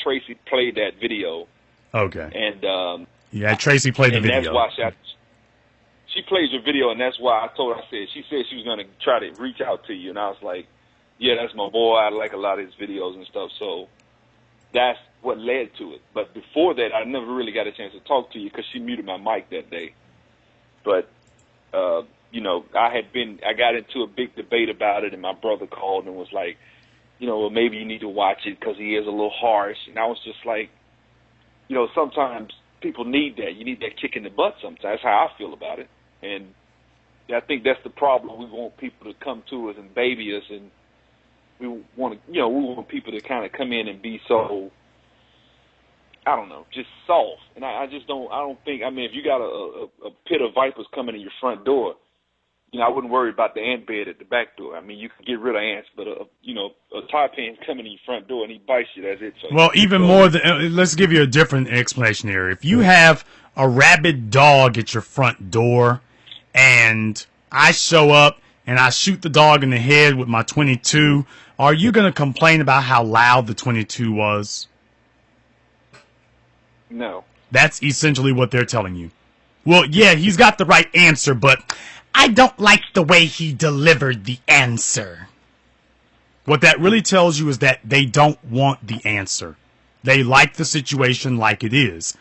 Tracy played that video. Okay. And yeah, Tracy played the video. And that's why she plays your video, and that's why I told her, she said she was going to try to reach out to you, and I was like, yeah, that's my boy. I like a lot of his videos and stuff, so that's what led to it. But before that, I never really got a chance to talk to you because she muted my mic that day. But, you know, I got into a big debate about it, and my brother called and was like, you know, well, maybe you need to watch it because he is a little harsh. And I was just like, you know, sometimes people need that. You need that kick in the butt sometimes. That's how I feel about it. And I think that's the problem. We want people to come to us and baby us, and we want people to kind of come in and be so, I don't know, just soft. And I don't think, I mean, if you got a pit of vipers coming in your front door, you know, I wouldn't worry about the ant bed at the back door. I mean, you can get rid of ants, but, a tarpan's coming in your front door and he bites you, that's it. So well, even more than, let's give you a different explanation here. If you have a rabid dog at your front door and I show up and I shoot the dog in the head with my .22, are you going to complain about how loud the .22 was? No. That's essentially what they're telling you. Well, yeah, he's got the right answer, but I don't like the way he delivered the answer. What that really tells you is that they don't want the answer. They like the situation like it is.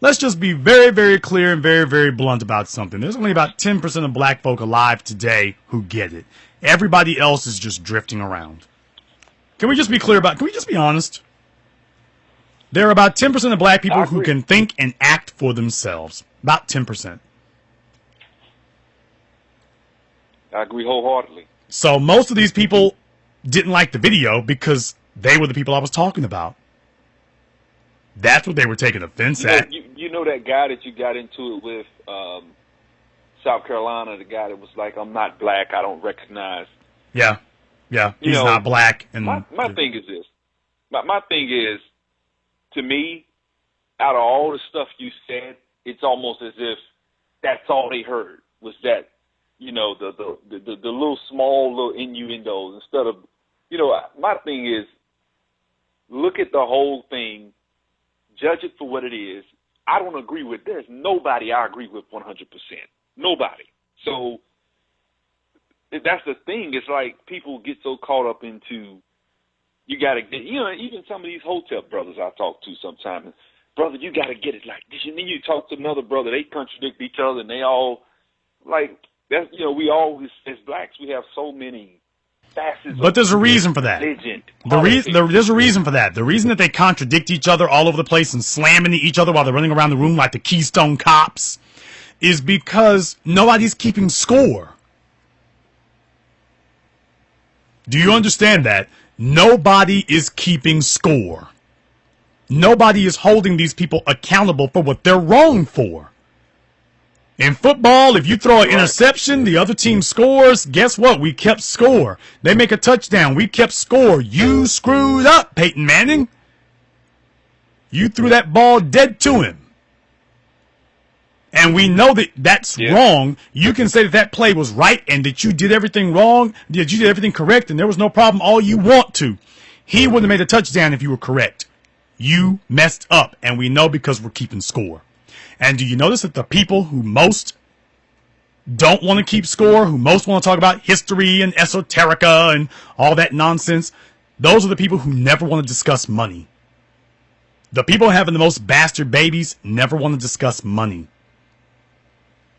Let's just be very, very clear and very, very blunt about something. There's only about 10% of black folk alive today who get it. Everybody else is just drifting around. Can we just be clear about, can we just be honest? There are about 10% of black people who can think and act for themselves. About 10%. I agree wholeheartedly. So most of these people didn't like the video because they were the people I was talking about. That's what they were taking offense at. You know that guy that you got into it with, South Carolina, the guy that was like, I'm not black, I don't recognize. Yeah, he's not black. And my thing is this. My thing is, to me, out of all the stuff you said, it's almost as if that's all they heard was that, you know, the little small little innuendos instead of, you know, my thing is, look at the whole thing, judge it for what it is. I don't agree with, there's nobody I agree with 100%. Nobody. So that's the thing. It's like people get so caught up into, you got to get, you know, even some of these hotel brothers I talk to sometimes, brother, you got to get it like this. And then you talk to another brother, they contradict each other, and they all, like, that's, you know, we always, as blacks, we have so many facets. But there's a reason for that. There's a reason for that. The reason that they contradict each other all over the place and slam into each other while they're running around the room like the Keystone Cops is because nobody's keeping score. Do you understand that? Nobody is keeping score. Nobody is holding these people accountable for what they're wrong for. In football, if you throw an interception, the other team scores, guess what? We kept score. They make a touchdown. We kept score. You screwed up, Peyton Manning. You threw that ball dead to him. And we know that that's wrong. You can say that that play was right and that you did everything wrong, that you did everything correct, and there was no problem all you want to. He wouldn't have made a touchdown if you were correct. You messed up, and we know because we're keeping score. And do you notice that the people who most don't want to keep score, who most want to talk about history and esoterica and all that nonsense, those are the people who never want to discuss money. The people having the most bastard babies never want to discuss money.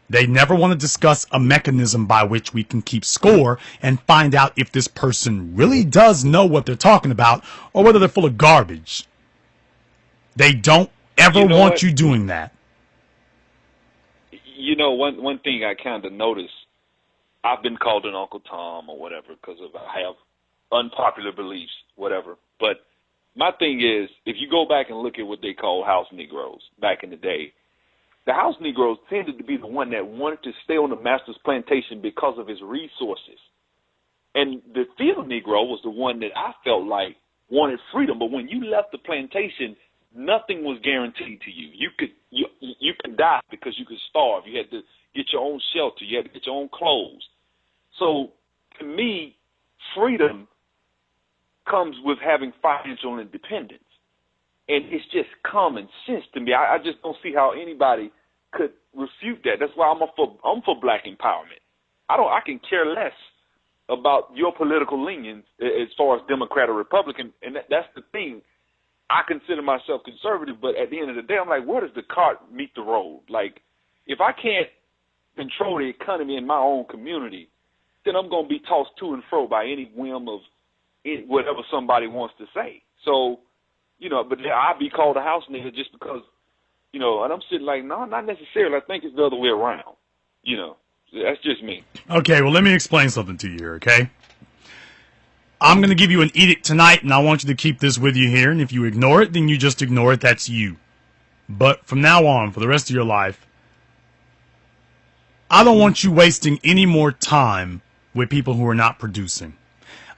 They never want to discuss a mechanism by which we can keep score and find out if this person really does know what they're talking about or whether they're full of garbage. They don't ever want you doing that. You know, one thing I kind of noticed, I've been called an Uncle Tom or whatever because I have unpopular beliefs, whatever. But my thing is, if you go back and look at what they call house Negroes back in the day, the house Negroes tended to be the one that wanted to stay on the master's plantation because of his resources. And the field Negro was the one that I felt like wanted freedom. But when you left the plantation, nothing was guaranteed to you. You could die because you could starve. You had to get your own shelter. You had to get your own clothes. So to me, freedom comes with having financial independence. And it's just common sense to me. I just don't see how anybody could refute that. That's why I'm for black empowerment. I can care less about your political leanings as far as Democrat or Republican, and that's the thing. I consider myself conservative, but at the end of the day, I'm like, where does the cart meet the road? Like, if I can't control the economy in my own community, then I'm going to be tossed to and fro by any whim of whatever somebody wants to say. So, but I'll be called a house nigga just because, and I'm sitting like, no, not necessarily. I think it's the other way around. That's just me. Okay, well, let me explain something to you here, okay? I'm going to give you an edict tonight, and I want you to keep this with you here, and if you ignore it, then you just ignore it. That's you. But from now on, for the rest of your life, I don't want you wasting any more time with people who are not producing.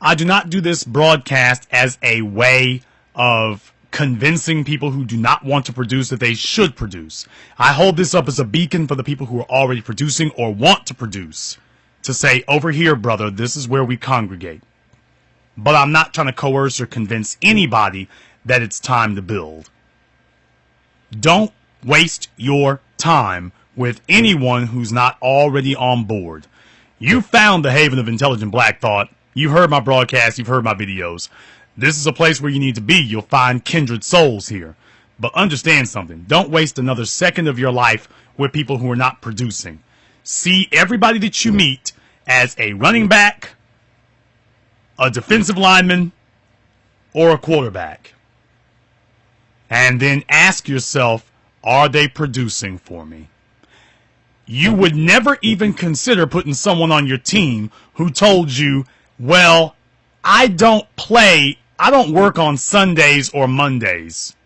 I do not do this broadcast as a way of convincing people who do not want to produce that they should produce. I hold this up as a beacon for the people who are already producing or want to produce to say, over here, brother, this is where we congregate. But I'm not trying to coerce or convince anybody that it's time to build. Don't waste your time with anyone who's not already on board. You found the haven of intelligent black thought. You've heard my broadcast. You've heard my videos. This is a place where you need to be. You'll find kindred souls here. But understand something. Don't waste another second of your life with people who are not producing. See everybody that you meet as a running back, a defensive lineman, or a quarterback. And then ask yourself, are they producing for me? You would never even consider putting someone on your team who told you, well, I don't work on Sundays or Mondays.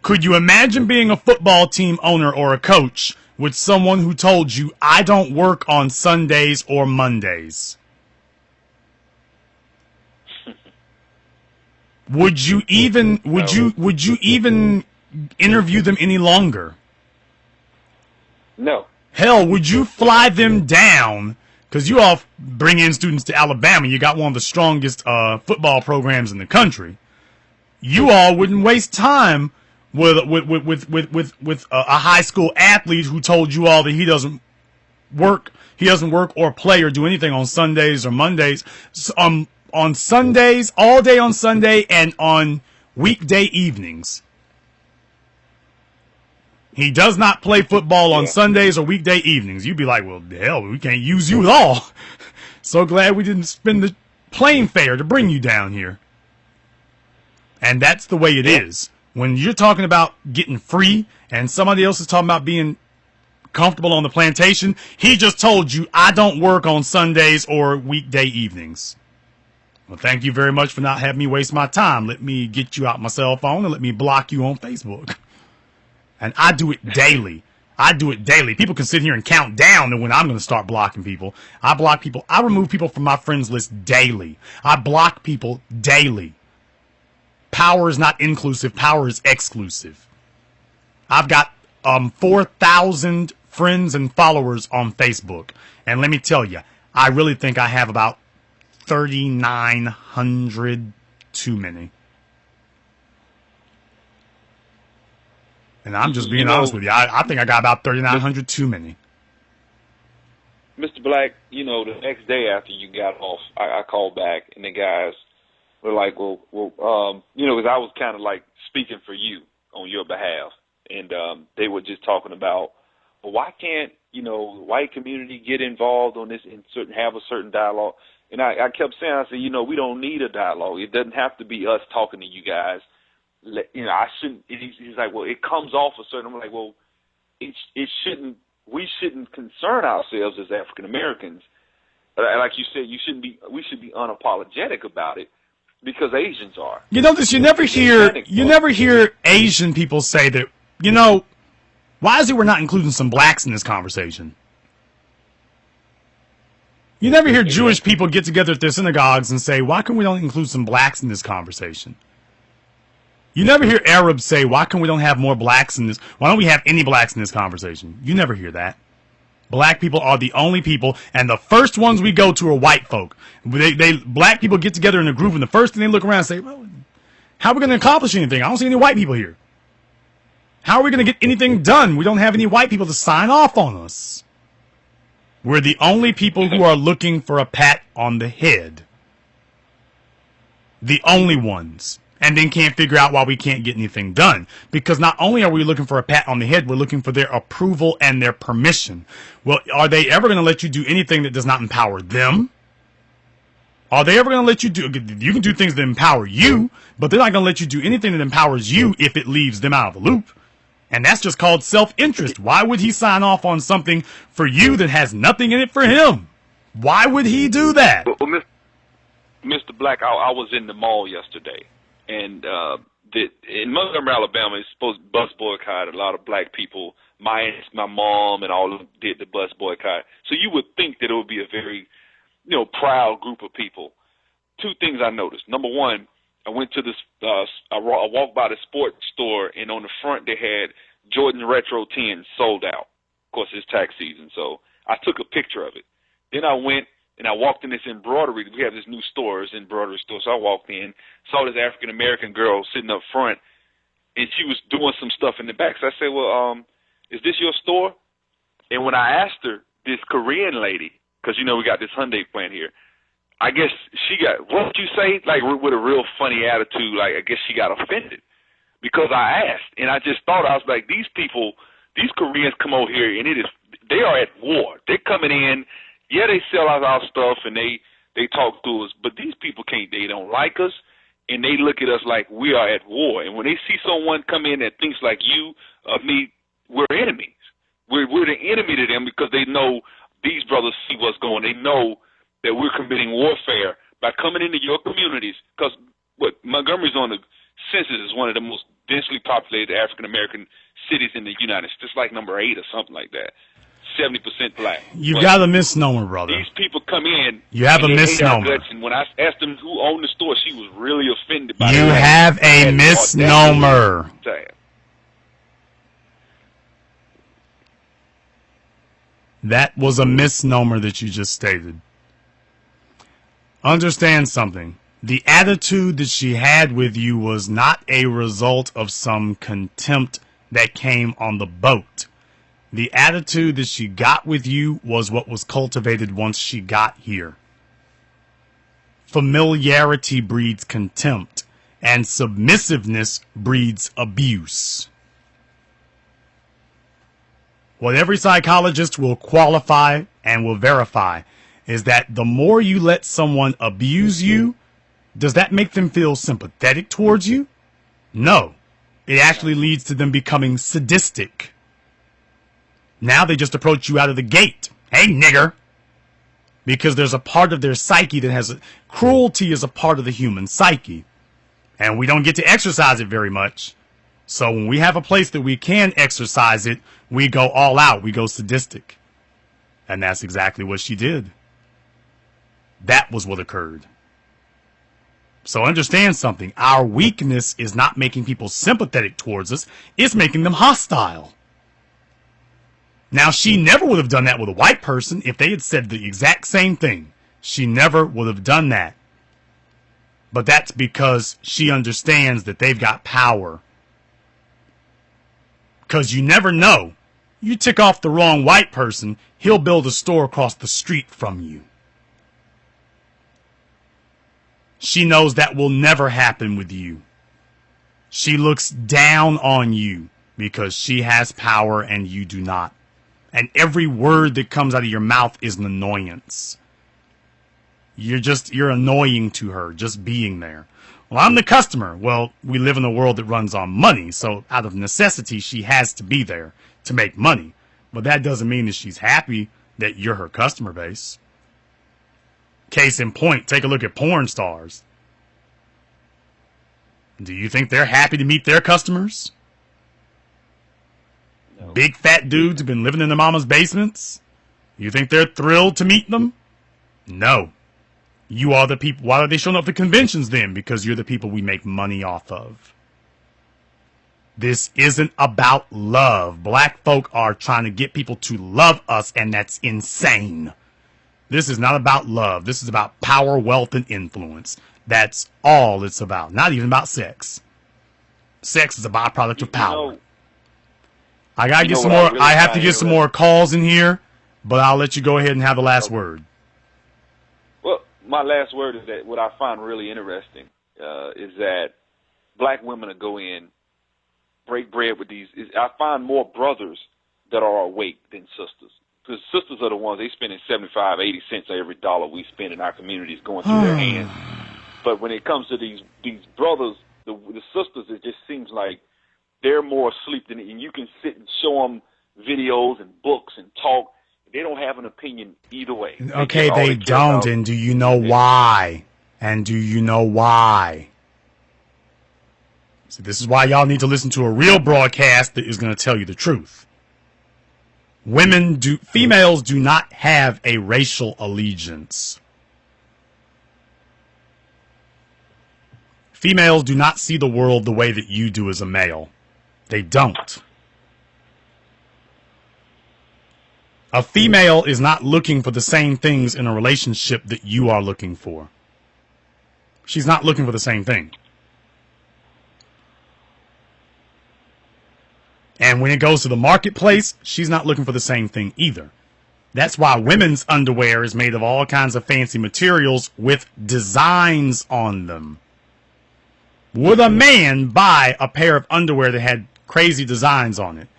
Could you imagine being a football team owner or a coach with someone who told you, I don't work on Sundays or Mondays? Would you even interview them any longer? No. Hell, would you fly them down? Because you all bring in students to Alabama. You got one of the strongest football programs in the country. You all wouldn't waste time with a high school athlete who told you all that he doesn't work or play or do anything on Sundays or Mondays. On Sundays, all day on Sunday, and on weekday evenings. He does not play football on Sundays or weekday evenings. You'd be like, well, hell, we can't use you at all. So glad we didn't spend the plane fare to bring you down here. And that's the way it is. When you're talking about getting free and somebody else is talking about being comfortable on the plantation, he just told you, I don't work on Sundays or weekday evenings. Well, thank you very much for not having me waste my time. Let me get you out my cell phone and let me block you on Facebook. And I do it daily. People can sit here and count down to when I'm going to start blocking people. I block people. I remove people from my friends list daily. I block people daily. Power is not inclusive. Power is exclusive. I've got 4,000 friends and followers on Facebook. And let me tell you, I really think I have about 3,900 too many. And I'm just being honest with you. I think I got about 3,900 too many. Mr. Black, the next day after you got off, I called back, and the guys were like, because I was kind of like speaking for you on your behalf. And they were just talking about, well, why can't, the white community get involved on this and have a certain dialogue? And I kept saying, I said, we don't need a dialogue. It doesn't have to be us talking to you guys. I shouldn't. He's like, well, it comes off a certain. I'm like, well, it shouldn't. We shouldn't concern ourselves as African Americans. Like you said, we should be unapologetic about it because Asians are. You never hear Asian people say that. Why is it we're not including some blacks in this conversation? You never hear Jewish people get together at their synagogues and say, why can we don't include some blacks in this conversation? You never hear Arabs say, why can we don't have more blacks in this? Why don't we have any blacks in this conversation? You never hear that. Black people are the only people, and the first ones we go to are white folk. Black people get together in a group, and the first thing they look around and say, well, How are we going to accomplish anything? I don't see any white people here. How are we going to get anything done? We don't have any white people to sign off on us. We're the only people who are looking for a pat on the head. The only ones. And then can't figure out why we can't get anything done. Because not only are we looking for a pat on the head, we're looking for their approval and their permission. Well, are they ever going to let you do anything that does not empower them? Are they ever going to let you do... You can do things that empower you, but they're not going to let you do anything that empowers you if it leaves them out of the loop. And that's just called self-interest. Why would he sign off on something for you that has nothing in it for him? Why would he do that? Well, Mr. Black, I was in the mall yesterday. And in Montgomery, Alabama, it's supposed to bus boycott. A lot of black people, my mom and all of them did the bus boycott. So you would think that it would be a very, proud group of people. Two things I noticed. Number one, I went to this, I walked by the sports store, and on the front they had Jordan Retro 10 sold out. Of course, it's tax season, so I took a picture of it. Then I went and I walked in this embroidery. We have this new store, it's an embroidery store. So I walked in, saw this African-American girl sitting up front, and she was doing some stuff in the back. So I said, well, is this your store? And when I asked her, this Korean lady, because, we got this Hyundai plant here, I guess she got, what did you say? Like, with a real funny attitude, like, I guess she got offended. Because I asked, and I just thought, I was like, these people, these Koreans come over here, and they are at war. They're coming in. Yeah, they sell out our stuff and they talk to us, but these people they don't like us, and they look at us like we are at war. And when they see someone come in that thinks like you or me, we're enemies. We're the enemy to them because they know these brothers see what's going. They know that we're committing warfare by coming into your communities. Because Montgomery's on the census is one of the most densely populated African-American cities in the United States, like number 8 or something like that. 70% black. You got a misnomer, brother. These people come in. You have a misnomer. And when I asked them who owned the store, she was really offended by that. You have a misnomer. That was a misnomer that you just stated. Understand something. The attitude that she had with you was not a result of some contempt that came on the boat. The attitude that she got with you was what was cultivated once she got here. Familiarity breeds contempt, and submissiveness breeds abuse. What every psychologist will qualify and will verify is that the more you let someone abuse you, does that make them feel sympathetic towards you? No. It actually leads to them becoming sadistic. Now they just approach you out of the gate. Hey, nigger. Because there's a part of their psyche that has cruelty is a part of the human psyche. And we don't get to exercise it very much. So when we have a place that we can exercise it, we go all out. We go sadistic. And that's exactly what she did. That was what occurred. So understand something. Our weakness is not making people sympathetic towards us. It's making them hostile. Now, she never would have done that with a white person if they had said the exact same thing. She never would have done that. But that's because she understands that they've got power. Because you never know. You tick off the wrong white person, he'll build a store across the street from you. She knows that will never happen with you. She looks down on you because she has power and you do not. And every word that comes out of your mouth is an annoyance. You're annoying to her just being there. Well, I'm the customer. Well, we live in a world that runs on money, so out of necessity, she has to be there to make money. But that doesn't mean that she's happy that you're her customer base. Case in point, take a look at porn stars. Do you think they're happy to meet their customers? No. Big fat dudes who've been living in their mama's basements? You think they're thrilled to meet them? No. You are the people. Why are they showing up to conventions then? Because you're the people we make money off of. This isn't about love. Black folk are trying to get people to love us, and that's insane. This is not about love. This is about power, wealth, and influence. That's all it's about. Not even about sex. Sex is a byproduct of power. I gotta get some more. I have to get some more calls in here, but I'll let you go ahead and have the last word. Well, my last word is that what I find really interesting is that black women will go in, break bread with these. I find more brothers that are awake than sisters. Because sisters are the ones, they spending 75, 80 cents of every dollar we spend in our communities going through their hands. But when it comes to these brothers, the sisters, it just seems like they're more asleep than it. And you can sit and show them videos and books and talk. They don't have an opinion either way. Okay, they don't. And do you know why? And do you know why? So this is why y'all need to listen to a real broadcast that is going to tell you the truth. Females do not have a racial allegiance. Females do not see the world the way that you do as a male. They don't. A female is not looking for the same things in a relationship that you are looking for. She's not looking for the same thing. And when it goes to the marketplace, she's not looking for the same thing either. That's why women's underwear is made of all kinds of fancy materials with designs on them. Would a man buy a pair of underwear that had crazy designs on it?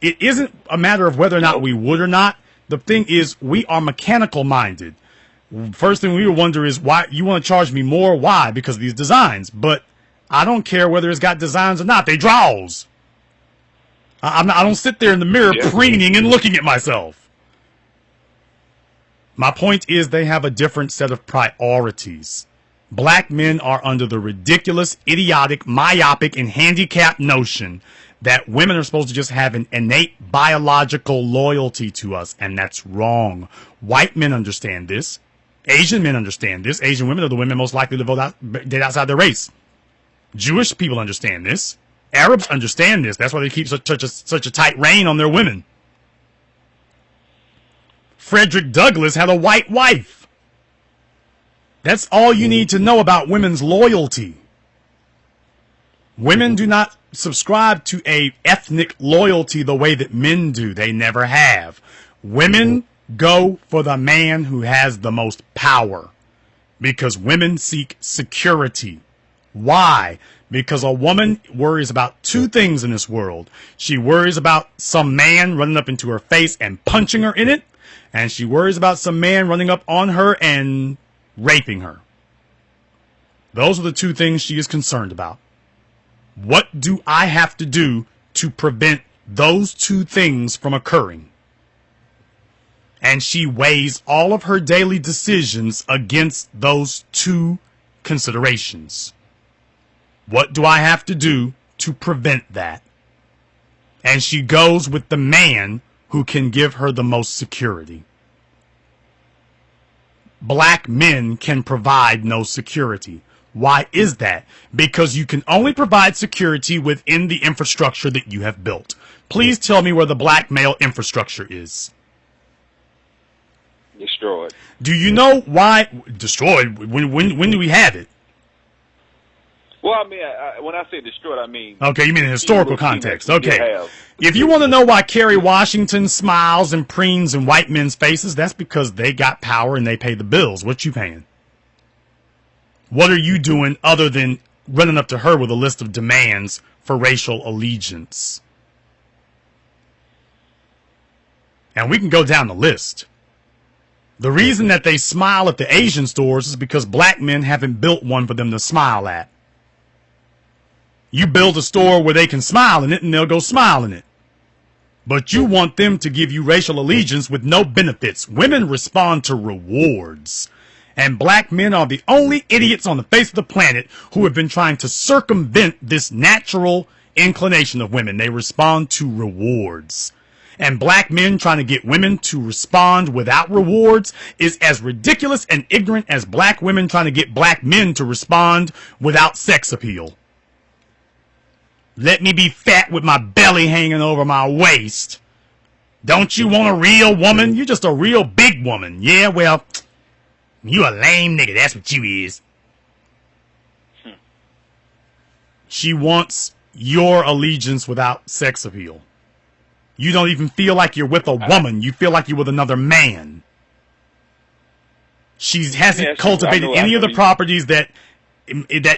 It isn't a matter of whether or not we would or not. The thing is, we are mechanical minded. First thing we would wonder is, why you want to charge me more? Why? Because of these designs. But I don't care whether it's got designs or not. They draws. I don't sit there in the mirror preening and looking at myself. My point is, they have a different set of priorities. Black men are under the ridiculous, idiotic, myopic, and handicapped notion that women are supposed to just have an innate biological loyalty to us, and that's wrong. White men understand this. Asian men understand this. Asian women are the women most likely to date outside their race. Jewish people understand this. Arabs understand this. That's why they keep such a tight rein on their women. Frederick Douglass had a white wife. That's all you need to know about women's loyalty. Women do not subscribe to a ethnic loyalty the way that men do. They never have. Women go for the man who has the most power because women seek security. Why? Because a woman worries about two things in this world. She worries about some man running up into her face and punching her in it, and she worries about some man running up on her and raping her. Those are the two things she is concerned about. What do I have to do to prevent those two things from occurring? And she weighs all of her daily decisions against those two considerations. What do I have to do to prevent that? And she goes with the man who can give her the most security. Black men can provide no security. Why is that? Because you can only provide security within the infrastructure that you have built. Please tell me where the black male infrastructure is. Destroyed. Do you know why? Destroyed? When do we have it? Well, I mean, when I say destroyed, I mean... Okay, you mean in historical context. Okay. If you want to know why Kerry Washington smiles and preens in white men's faces, that's because they got power and they pay the bills. What you paying? What are you doing other than running up to her with a list of demands for racial allegiance? And we can go down the list. The reason that they smile at the Asian stores is because black men haven't built one for them to smile at. You build a store where they can smile in it and they'll go smile in it. But you want them to give you racial allegiance with no benefits. Women respond to rewards. And black men are the only idiots on the face of the planet who have been trying to circumvent this natural inclination of women. They respond to rewards. And black men trying to get women to respond without rewards is as ridiculous and ignorant as black women trying to get black men to respond without sex appeal. Let me be fat with my belly hanging over my waist. Don't you want a real woman? You're just a real big woman. Yeah, well, you a lame nigga. That's what you is. She wants your allegiance without sex appeal. You don't even feel like you're with a woman. You feel like you're with another man. She hasn't cultivated any of the properties that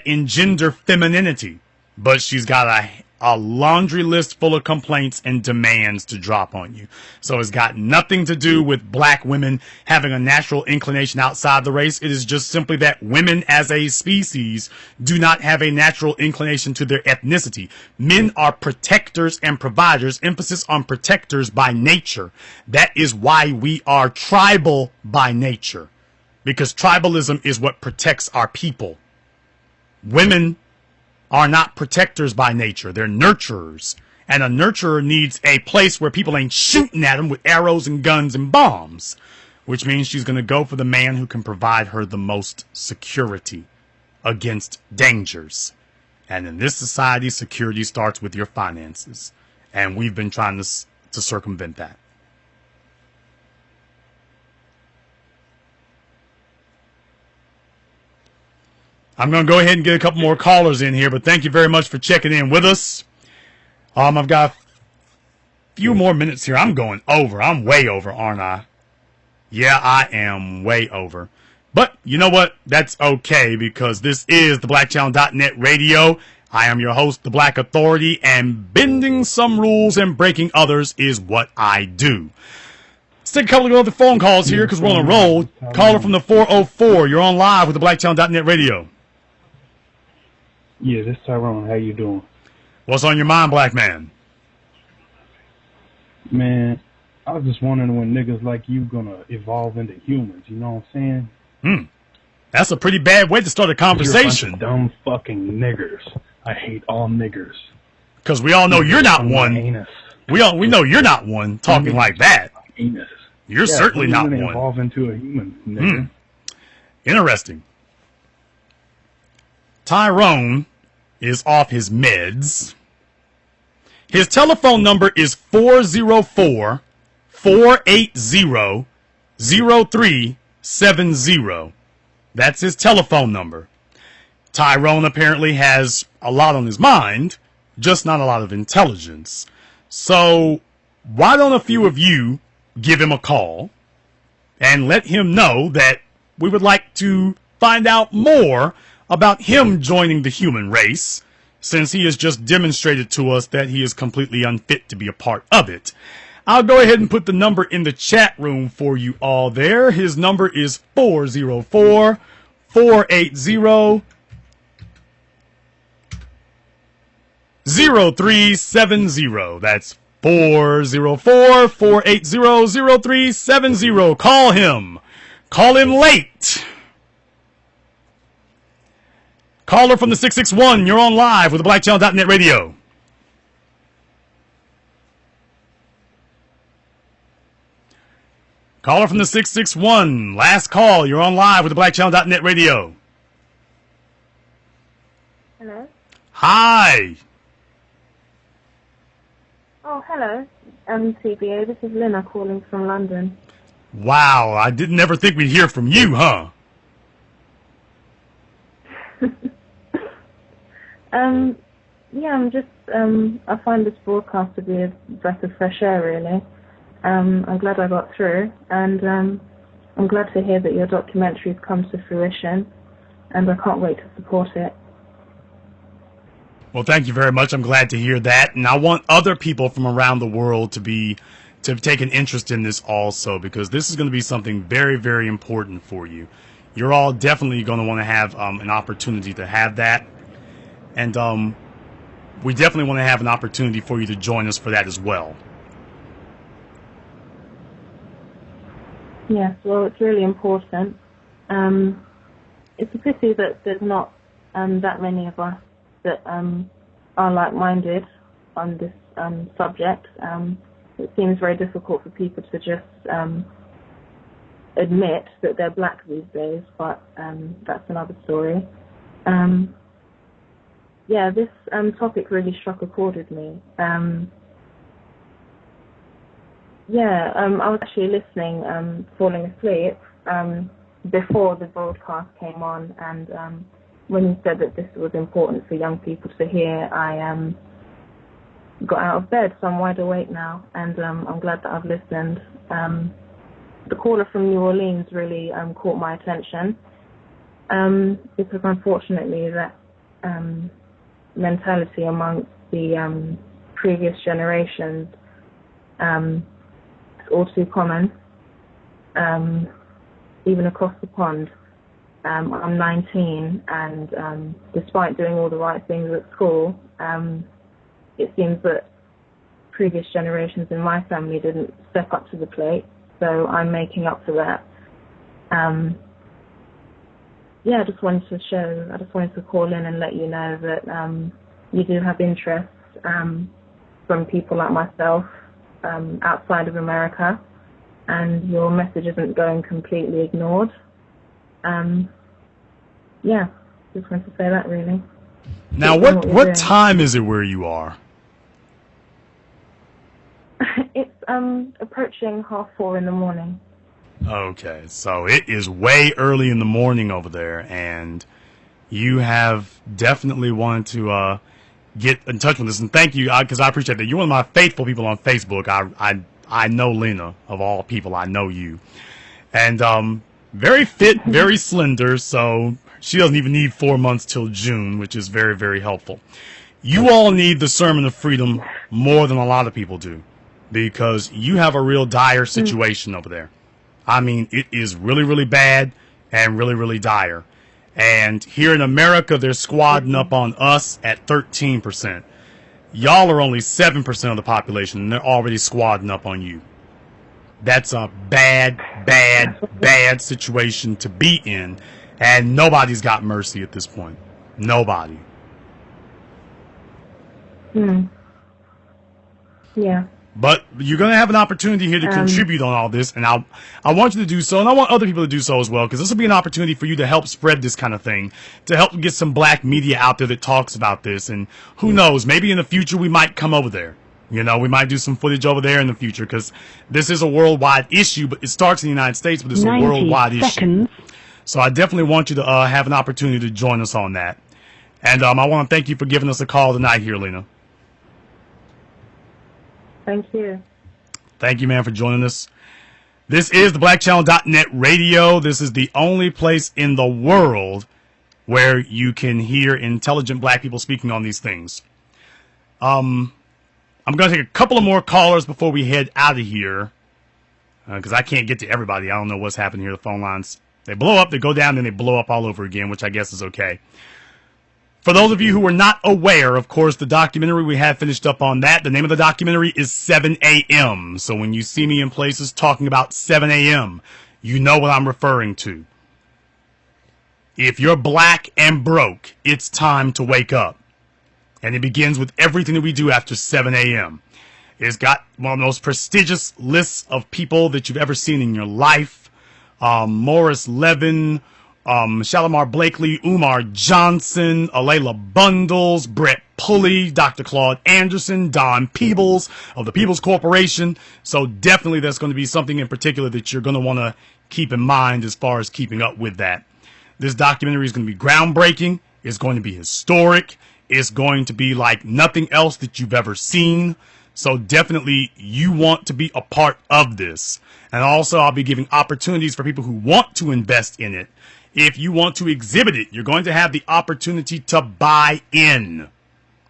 engender femininity, but she's got a laundry list full of complaints and demands to drop on you. So it's got nothing to do with black women having a natural inclination outside the race. It is just simply that women as a species do not have a natural inclination to their ethnicity. Men are protectors and providers, emphasis on protectors by nature. That is why we are tribal by nature, because tribalism is what protects our people. Women are not protectors by nature. They're nurturers. And a nurturer needs a place where people ain't shooting at them with arrows and guns and bombs, which means she's going to go for the man who can provide her the most security against dangers. And in this society, security starts with your finances. And we've been trying to circumvent that. I'm going to go ahead and get a couple more callers in here, but thank you very much for checking in with us. I've got a few more minutes here. I'm going over. I'm way over, aren't I? Yeah, I am way over. But you know what? That's okay, because this is the BlackChannel.net radio. I am your host, the Black Authority, and bending some rules and breaking others is what I do. Let's take a couple of other phone calls here, because we're on a roll. Caller from the 404. You're on live with the BlackChannel.net radio. Yeah, this is Tyrone. How you doing? What's on your mind, black man? Man, I was just wondering when niggas like you gonna evolve into humans. You know what I'm saying? That's a pretty bad way to start a conversation. You're a bunch of dumb fucking niggers. I hate all niggers. Because we all know you're not one. Anus. We know you're not one talking like that. Anus. You're certainly not one. Evolve into a human, nigga. Interesting. Tyrone is off his meds. His telephone number is 404-480-0370. That's his telephone number. Tyrone apparently has a lot on his mind, just not a lot of intelligence. So why don't a few of you give him a call and let him know that we would like to find out more about him joining the human race, since he has just demonstrated to us that he is completely unfit to be a part of it. I'll go ahead and put the number in the chat room for you all there. His number is 404-480-0370. That's 404-480-0370. Call him. Call him late. Caller from the 661, you're on live with the BlackChannel.net radio. Caller from the 661, last call, you're on live with the BlackChannel.net radio. Hello? Hi. Oh, hello, CBA. This is Lina calling from London. Wow, I didn't ever think we'd hear from you, huh? Yeah, I'm just, I find this broadcast to be a breath of fresh air, really. I'm glad I got through, and I'm glad to hear that your documentary's come to fruition, and I can't wait to support it. Well, thank you very much. I'm glad to hear that, and I want other people from around the world to take an interest in this also, because this is going to be something very, very important for you. You're all definitely going to want to have an opportunity to have that. And we definitely want to have an opportunity for you to join us for that as well. Yes, well, it's really important. It's a pity that there's not that many of us that are like-minded on this subject. It seems very difficult for people to just admit that they're black these days, but that's another story. Yeah, this topic really struck a chord with me. I was actually listening, falling asleep, before the broadcast came on, and when you said that this was important for young people to hear, I got out of bed, so I'm wide awake now, and I'm glad that I've listened. The caller from New Orleans really caught my attention, because unfortunately that mentality amongst the previous generations is all too common, even across the pond. I'm 19, and despite doing all the right things at school, it seems that previous generations in my family didn't step up to the plate, so I'm making up for that. I just wanted to call in and let you know that you do have interest from people like myself outside of America, and your message isn't going completely ignored. Just wanted to say that, really. Now, what time is it where you are? It's approaching 4:30 in the morning. Okay, so it is way early in the morning over there, and you have definitely wanted to get in touch with us. And thank you, because I appreciate that. You're one of my faithful people on Facebook. I know Lena, of all people. I know you. And very fit, very slender, so she doesn't even need 4 months till June, which is very, very helpful. You all need the Sermon of Freedom more than a lot of people do, because you have a real dire situation over there. I mean, it is really, really bad and really, really dire. And here in America, they're squadding up on us at 13%. Y'all are only 7% of the population, and they're already squadding up on you. That's a bad, bad, bad situation to be in, and nobody's got mercy at this point. Nobody. Yeah. But you're going to have an opportunity here to contribute on all this, and I want you to do so, and I want other people to do so as well, because this will be an opportunity for you to help spread this kind of thing, to help get some black media out there that talks about this, and who knows, maybe in the future we might come over there. You know, we might do some footage over there in the future, because this is a worldwide issue, but it starts in the United States, but it's a worldwide issue. So I definitely want you to have an opportunity to join us on that. And I want to thank you for giving us a call tonight here, Lena. Thank you. Thank you, man, for joining us. This is the BlackChannel.net radio. This is the only place in the world where you can hear intelligent black people speaking on these things. I'm going to take a couple of more callers before we head out of here, because I can't get to everybody. I don't know what's happening here. The phone lines, they blow up, they go down, then they blow up all over again, which I guess is okay. For those of you who were not aware, of course, the documentary, we have finished up on that. The name of the documentary is 7 a.m. So when you see me in places talking about 7 a.m., you know what I'm referring to. If you're black and broke, it's time to wake up. And it begins with everything that we do after 7 a.m. It's got one of the most prestigious lists of people that you've ever seen in your life. Morris Levin, Shalimar Blakely, Umar Johnson, Alayla Bundles, Brett Pulley, Dr. Claude Anderson, Don Peebles of the Peebles Corporation. So definitely there's going to be something in particular that you're going to want to keep in mind as far as keeping up with that. This documentary is going to be groundbreaking. It's going to be historic. It's going to be like nothing else that you've ever seen. So definitely you want to be a part of this. And also I'll be giving opportunities for people who want to invest in it. If you want to exhibit it, you're going to have the opportunity to buy in.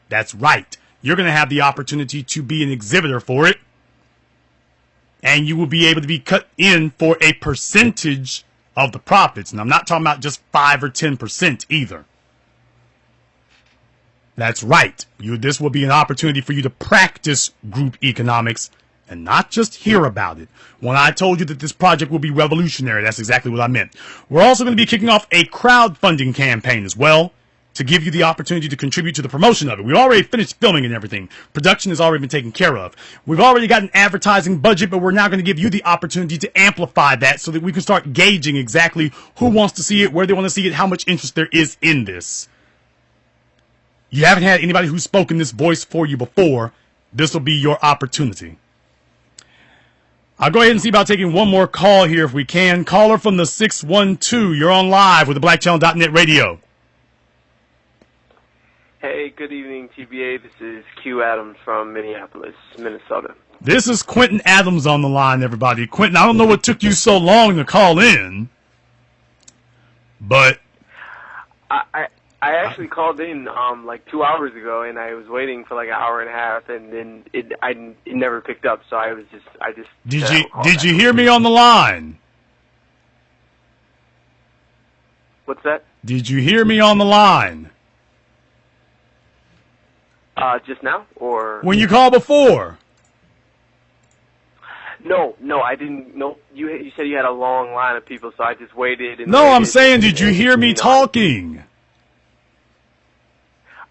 That's right. You're going to have the opportunity to be an exhibitor for it. And you will be able to be cut in for a percentage of the profits. And I'm not talking about just 5 or 10% either. That's right. This will be an opportunity for you to practice group economics and not just hear about it. When I told you that this project will be revolutionary, that's exactly what I meant. We're also going to be kicking off a crowdfunding campaign as well to give you the opportunity to contribute to the promotion of it. We've already finished filming and everything. Production has already been taken care of. We've already got an advertising budget, but we're now going to give you the opportunity to amplify that so that we can start gauging exactly who wants to see it, where they want to see it, how much interest there is in this. You haven't had anybody who's spoken this voice for you before. This will be your opportunity. I'll go ahead and see about taking one more call here if we can. Caller from the 612. You're on live with the BlackChannel.net radio. Hey, good evening, TBA. This is Q Adams from Minneapolis, Minnesota. This is Quentin Adams on the line, everybody. Quentin, I don't know what took you so long to call in, but I actually called in like 2 hours ago, and I was waiting for like an hour and a half, and then it never picked up. So I just did you hear me on the line? What's that? Did you hear me on the line? Just now, or When you called before? no, I didn't. No, you said you had a long line of people, so I just waited. And No, waited, I'm saying, did you hear me talking?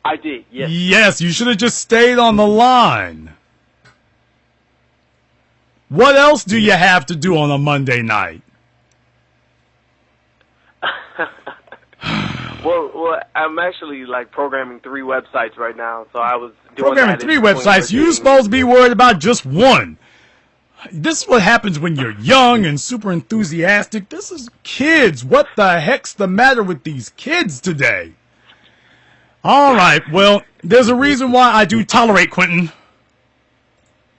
I did. Yes. Yes, you should have just stayed on the line. What else do you have to do on a Monday night? Well, I'm actually like programming 3 websites right now, so I was doing Programming that 3 in between websites. You're working. supposed to be worried about just one. This is what happens when you're young and super enthusiastic. This is kids. What the heck's the matter with these kids today? All right, well, there's a reason why I do tolerate Quentin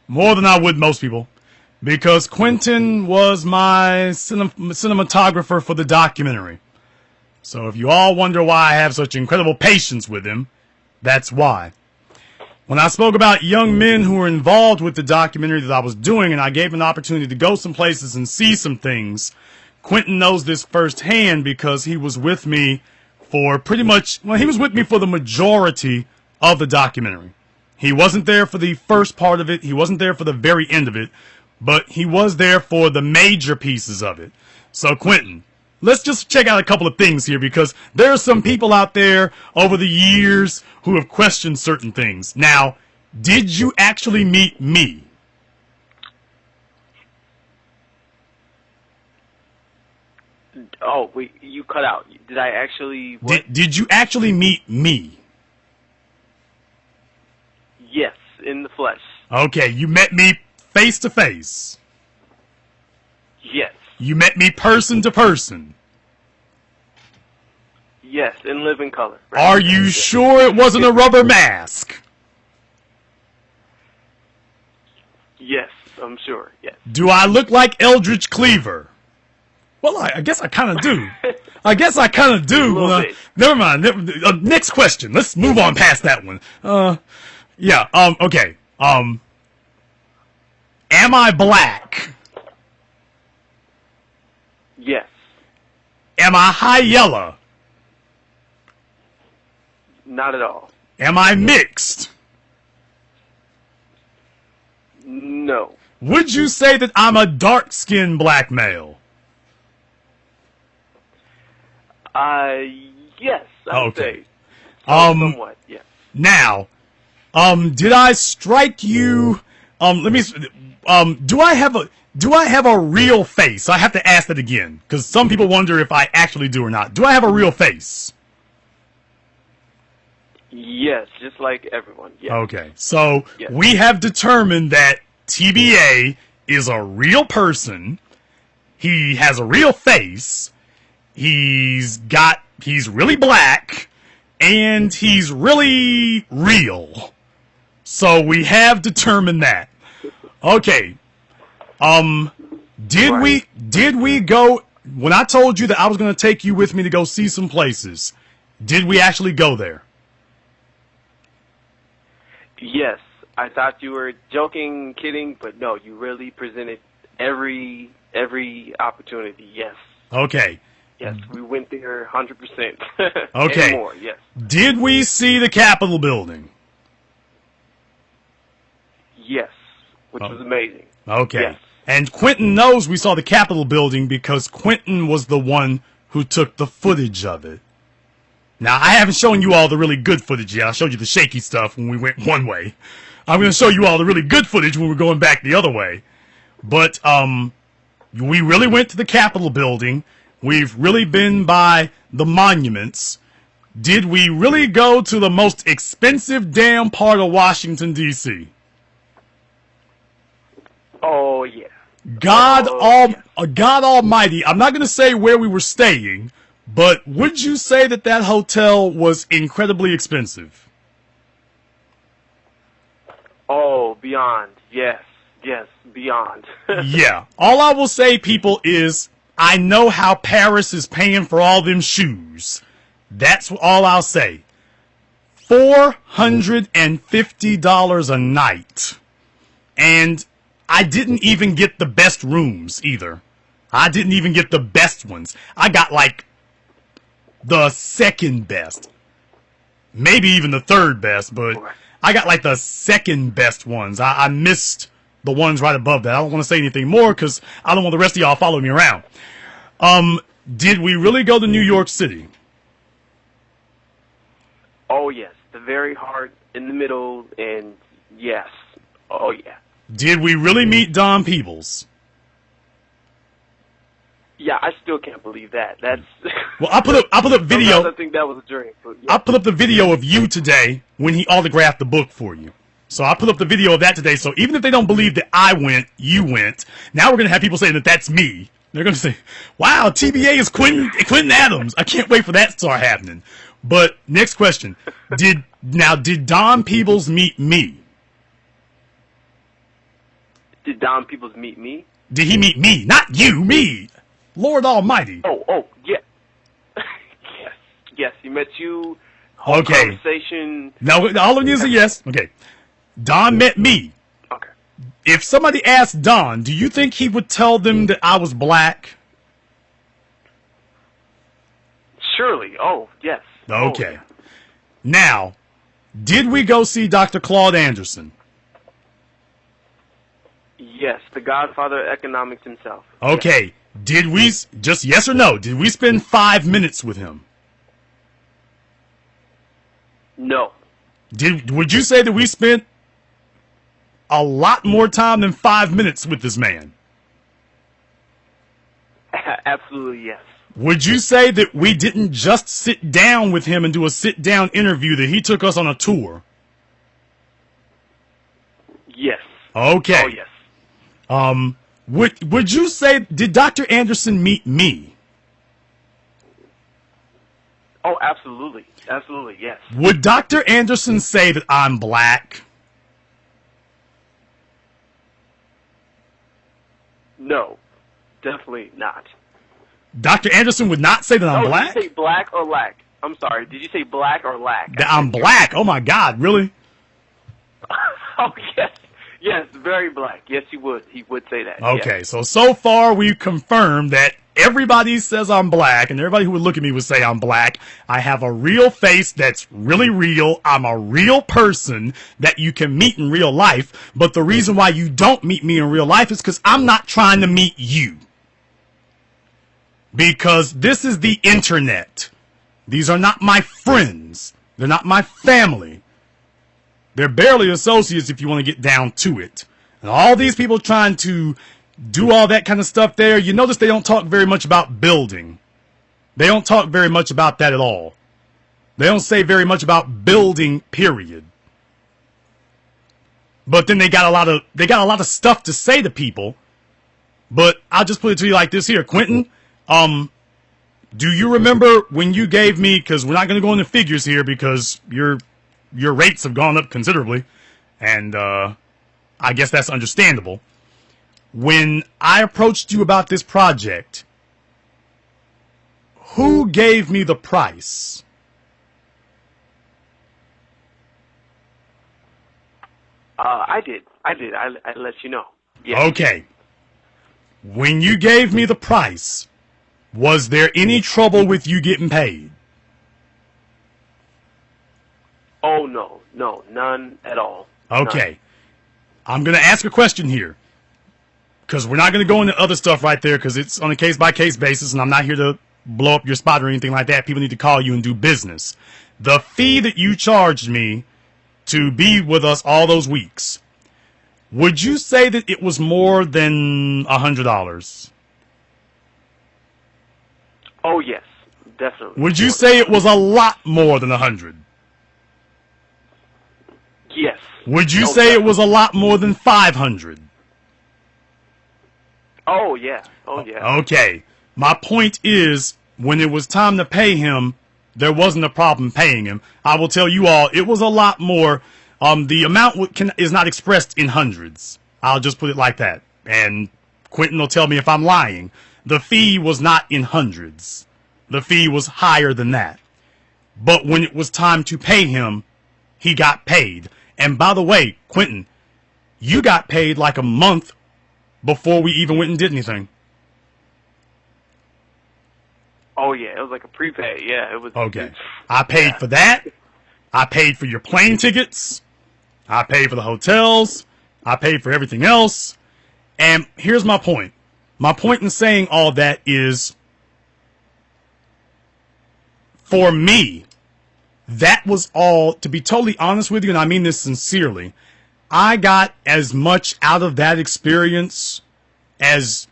more than I would most people, because Quentin was my cinematographer for the documentary. So if you all wonder why I have such incredible patience with him, that's why. When I spoke about young men who were involved with the documentary that I was doing, and I gave him an opportunity to go some places and see some things, Quentin knows this firsthand because he was with me for pretty much, well, he was with me for the majority of the documentary. He wasn't there for the first part of it. He wasn't there for the very end of it, but he was there for the major pieces of it. So, Quentin, let's just check out a couple of things here, because there are some people out there over the years who have questioned certain things. Now, did you actually meet me? Oh, wait, you cut out. Did I actually... What? Did you actually meet me? Yes, in the flesh. Okay, you met me face to face. Yes. You met me person to person. Yes, in living color. Are you sure it wasn't a rubber mask? Yes, I'm sure, yes. Do I look like Eldridge Cleaver? Well, I guess I kind of do. I guess I kind of do. Never mind. Next question. Let's move on past that one. Yeah. Okay. Am I black? Yes. Am I high yellow? Not at all. Am I mixed? No. Would you say that I'm a dark-skinned black male? Yes, I would Okay. say. Somewhat, yes. Now, did I strike you? Do I have a real face? I have to ask that again, because some people wonder if I actually do or not. Do I have a real face? Yes, just like everyone, yes. Okay, so Yes. we have determined that TBA is a real person. He has a real face. He's really black, and he's really real. So we have determined that. Okay. Did we go, when I told you that I was going to take you with me to go see some places, did we actually go there? Yes, I thought you were joking, kidding, but no, you really presented every opportunity, yes. Okay. Yes, we went there 100%. Okay. And more, yes. Did we see the Capitol building? Yes, which was amazing. Okay. Yes. And Quentin knows we saw the Capitol building because Quentin was the one who took the footage of it. Now, I haven't shown you all the really good footage yet. I showed you the shaky stuff when we went one way. I'm going to show you all the really good footage when we're going back the other way. But we really went to the Capitol building. We've really been by the monuments. Did we really go to the most expensive damn part of Washington, D.C.? Oh, yeah. God Almighty, I'm not going to say where we were staying, but would you say that that hotel was incredibly expensive? beyond. Yes, beyond. Yeah. All I will say, people, is I know how Paris is paying for all them shoes. That's all I'll say. $450 a night. And I didn't even get the best rooms either. I didn't even get the best ones. I got like the second best. Maybe even the third best, but I got like the second best ones. I missed the ones right above that. I don't want to say anything more because I don't want the rest of y'all following me around. Did we really go to New York City? Oh, yes. The very heart in the middle, and yes. Oh, yeah. Did we really meet Don Peebles? Yeah, I still can't believe that. That's Well, I put up video. Sometimes I think that was a dream. But yeah. I put up the video of you today when he autographed the book for you. So I put up the video of that today. So even if they don't believe that I went, you went. Now we're gonna have people saying that that's me. They're gonna say, "Wow, TBA is Quentin Adams." I can't wait for that to start happening. But next question: Did Don Peebles meet me? Did Don Peebles meet me? Did he meet me? Not you, me. Lord Almighty. Oh, yeah. yes, he met you. Okay. Conversation. Now, all of you is a yes. Okay. Don met me. Okay. If somebody asked Don, do you think he would tell them that I was black? Surely. Oh, yes. Okay. Oh, yeah. Now, did we go see Dr. Claude Anderson? Yes, the godfather of economics himself. Okay. Yes. Did we, just yes or no, did we spend 5 minutes with him? No. Would you say that we spent a lot more time than 5 minutes with this man? Absolutely, yes. Would you say that we didn't just sit down with him and do a sit-down interview, that he took us on a tour? Yes. Okay. Oh, yes. Would you say, did Dr. Anderson meet me? Oh, absolutely. Absolutely, yes. Would Dr. Anderson say that I'm black? No, definitely not. Dr. Anderson would not say that I'm black? Did you say black or lack? I'm sorry, did you say black or lack? That I'm black? Oh my God, really? Oh, yes. Yes, very black. Yes, he would. He would say that. Okay, yes. so far we've confirmed that everybody says I'm black, and everybody who would look at me would say I'm black. I have a real face that's really real. I'm a real person that you can meet in real life, but the reason why you don't meet me in real life is because I'm not trying to meet you. Because this is the internet. These are not my friends. They're not my family. They're barely associates if you want to get down to it. And all these people trying to do all that kind of stuff there, you notice they don't talk very much about building. They don't talk very much about that at all. They don't say very much about building, period. But then they got a lot of stuff to say to people. But I'll just put it to you like this here, Quentin. Do you remember when you gave me, because we're not going to go into figures here because your rates have gone up considerably, and I guess that's understandable. When I approached you about this project, who gave me the price? I did. I let you know. Yeah. Okay. When you gave me the price, was there any trouble with you getting paid? Oh, no, none at all. Okay. None. I'm going to ask a question here, because we're not going to go into other stuff right there, because it's on a case-by-case basis, and I'm not here to blow up your spot or anything like that. People need to call you and do business. The fee that you charged me to be with us all those weeks, would you say that it was more than $100? Oh, yes, definitely. Would you say it was a lot more than $100? Yes. Would you say it was a lot more than $500? Oh, yeah. Oh, yeah. Okay. My point is, when it was time to pay him, there wasn't a problem paying him. I will tell you all, it was a lot more. The amount is not expressed in hundreds. I'll just put it like that. And Quentin will tell me if I'm lying. The fee was not in hundreds. The fee was higher than that. But when it was time to pay him, he got paid. And by the way, Quentin, you got paid like a month before we even went and did anything. Oh, yeah, it was like a prepay. Yeah, it was. Okay. I paid for that. I paid for your plane tickets. I paid for the hotels. I paid for everything else. And here's my point. My point in saying all that is, for me, that was all, to be totally honest with you, and I mean this sincerely, I got as much out of that experience as,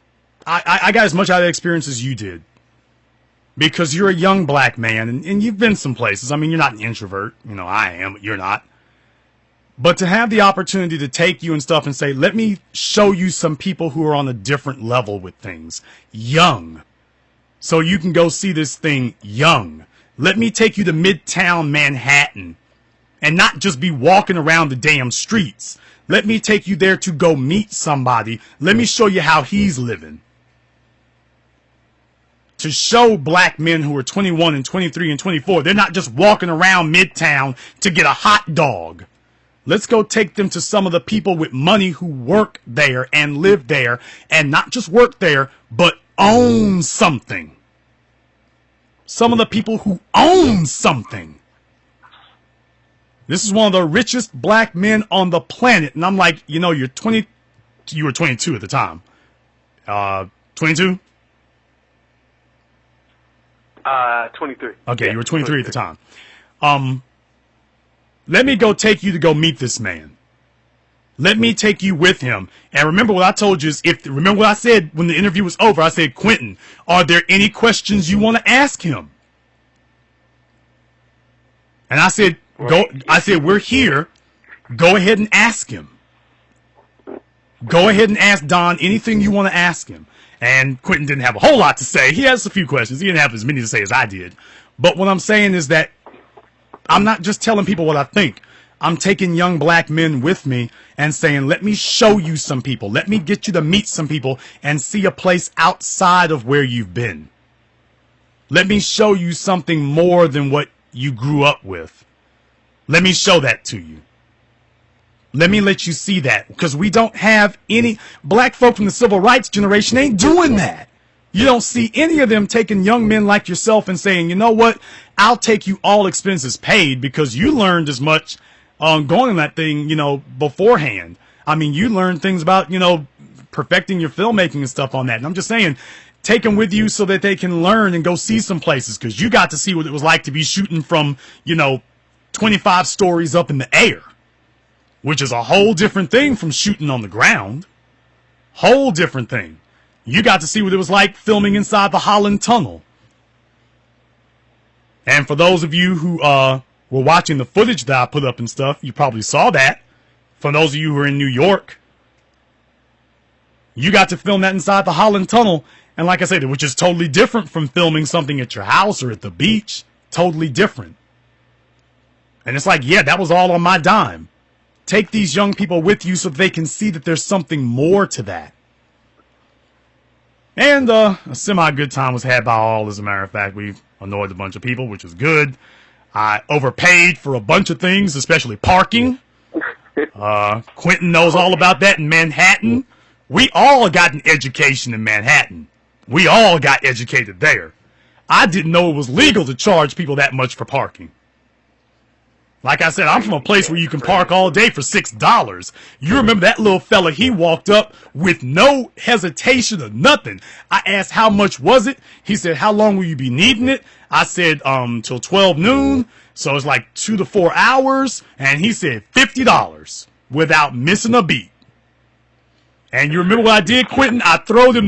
I got as much out of that experience as you did. Because you're a young black man, and you've been some places. I mean, you're not an introvert. You know, I am, but you're not. But to have the opportunity to take you and stuff and say, let me show you some people who are on a different level with things. Young. So you can go see this thing young. Let me take you to Midtown Manhattan and not just be walking around the damn streets. Let me take you there to go meet somebody. Let me show you how he's living. To show black men who are 21 and 23 and 24, they're not just walking around Midtown to get a hot dog. Let's go take them to some of the people with money who work there and live there, and not just work there, but own something. Some of the people who own something. This is one of the richest black men on the planet, and I'm like, you know, you were 22 at the time. 22? 23. Okay, yeah, you were 23 at the time. Let me go take you to go meet this man. Let me take you with him. And remember what I told you is, remember what I said when the interview was over, I said, Quentin, are there any questions you want to ask him? And I said, we're here. Go ahead and ask him. Go ahead and ask Don anything you want to ask him. And Quentin didn't have a whole lot to say. He has a few questions. He didn't have as many to say as I did. But what I'm saying is that I'm not just telling people what I think. I'm taking young black men with me and saying, let me show you some people. Let me get you to meet some people and see a place outside of where you've been. Let me show you something more than what you grew up with. Let me show that to you. Let me let you see that, because we don't have any black folk from the civil rights generation ain't doing that. You don't see any of them taking young men like yourself and saying, you know what, I'll take you all expenses paid, because you learned as much on going on that thing, you know, beforehand. I mean, you learned things about, you know, perfecting your filmmaking and stuff on that. And I'm just saying, take them with you so that they can learn and go see some places, because you got to see what it was like to be shooting from, you know, 25 stories up in the air. Which is a whole different thing from shooting on the ground. Whole different thing. You got to see what it was like filming inside the Holland Tunnel. And for those of you who were watching the footage that I put up and stuff, you probably saw that. For those of you who are in New York, you got to film that inside the Holland Tunnel. And like I said, which is totally different from filming something at your house or at the beach. Totally different. And it's like, yeah, that was all on my dime. Take these young people with you so they can see that there's something more to that. And a semi-good time was had by all, as a matter of fact. We annoyed a bunch of people, which was good. I overpaid for a bunch of things, especially parking. Quentin knows all about that in Manhattan. We all got an education in Manhattan. We all got educated there. I didn't know it was legal to charge people that much for parking. Like I said, I'm from a place where you can park all day for $6. You remember that little fella, he walked up with no hesitation or nothing. I asked, how much was it? He said, how long will you be needing it? I said, till 12 noon. So it's like 2 to 4 hours. And he said $50 without missing a beat. And you remember what I did, Quentin? I threw him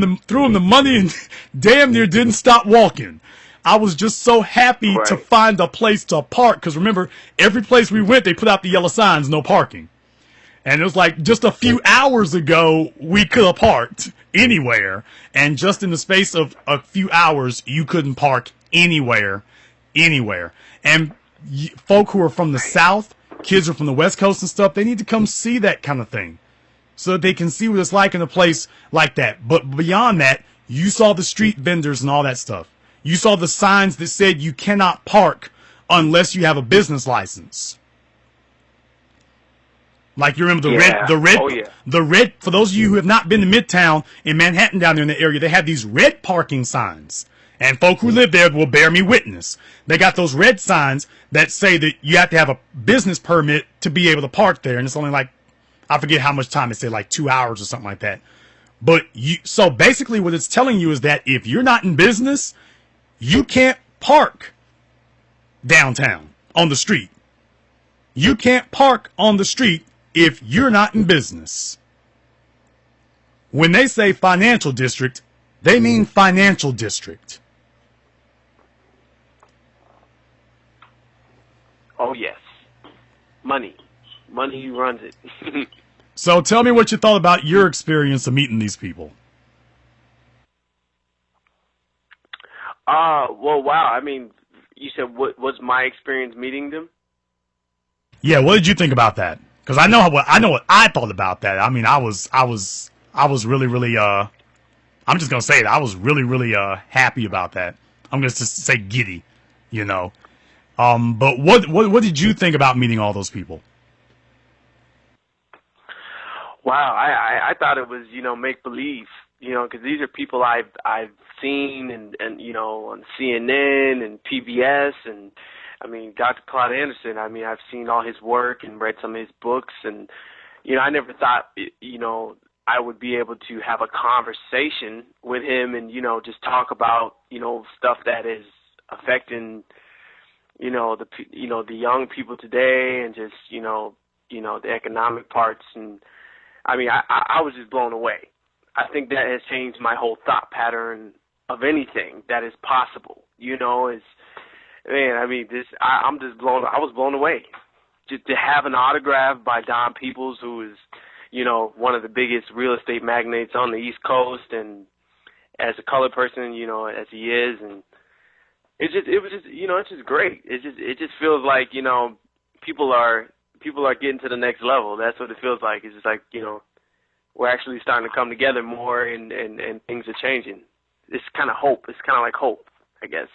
the money and damn near didn't stop walking. I was just so happy to find a place to park, because remember, every place we went, they put out the yellow signs, no parking. And it was like just a few hours ago, we could have parked anywhere. And just in the space of a few hours, you couldn't park anywhere. And folk who are from the South, kids are from the West Coast and stuff, they need to come see that kind of thing so that they can see what it's like in a place like that. But beyond that, you saw the street vendors and all that stuff. You saw the signs that said you cannot park unless you have a business license. Like you remember the red, for those of you who have not been to Midtown in Manhattan down there in the area, they have these red parking signs. And folk who live there will bear me witness. They got those red signs that say that you have to have a business permit to be able to park there. And it's only like, I forget how much time it said, like 2 hours or something like that. But so basically what it's telling you is that if you're not in business, you can't park downtown on the street. You can't park on the street if you're not in business. When they say financial district, they mean financial district. Oh, yes. Money runs it. So tell me what you thought about your experience of meeting these people. Well, wow. I mean, you said what was my experience meeting them? Yeah, what did you think about that? Because I know what I thought about that. I mean, I was really, really I'm just gonna say it. I was really, really happy about that. I'm gonna just say giddy, you know. But what did you think about meeting all those people? Wow, I thought it was, make believe, because these are people I've seen and on CNN and PBS, and I mean Dr. Claude Anderson. I mean, I've seen all his work and read some of his books, and I never thought I would be able to have a conversation with him and just talk about stuff that is affecting the young people today, and just the economic parts. And I mean, I was just blown away. I think that has changed my whole thought pattern of anything that is possible. I'm just blown. I was blown away. Just to have an autograph by Don Peoples, who is one of the biggest real estate magnates on the East Coast, and as a colored person, as he is, and it's just great. It just feels like people are getting to the next level. That's what it feels like. It's just like we're actually starting to come together more, and things are changing. It's kind of hope. It's kind of like hope, I guess.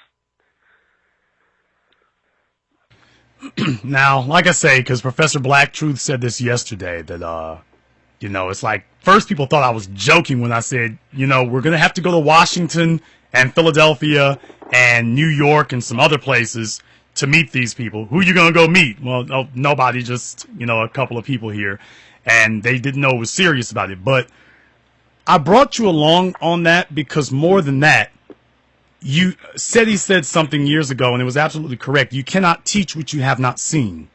Now, like I say, because Professor Black Truth said this yesterday, that it's like first people thought I was joking when I said we're gonna have to go to Washington and Philadelphia and New York and some other places to meet these people. Who you gonna go meet? Well, nobody, just a couple of people here, and they didn't know it was serious about it. But I brought you along on that because more than that, he said something years ago, and it was absolutely correct. You cannot teach what you have not seen.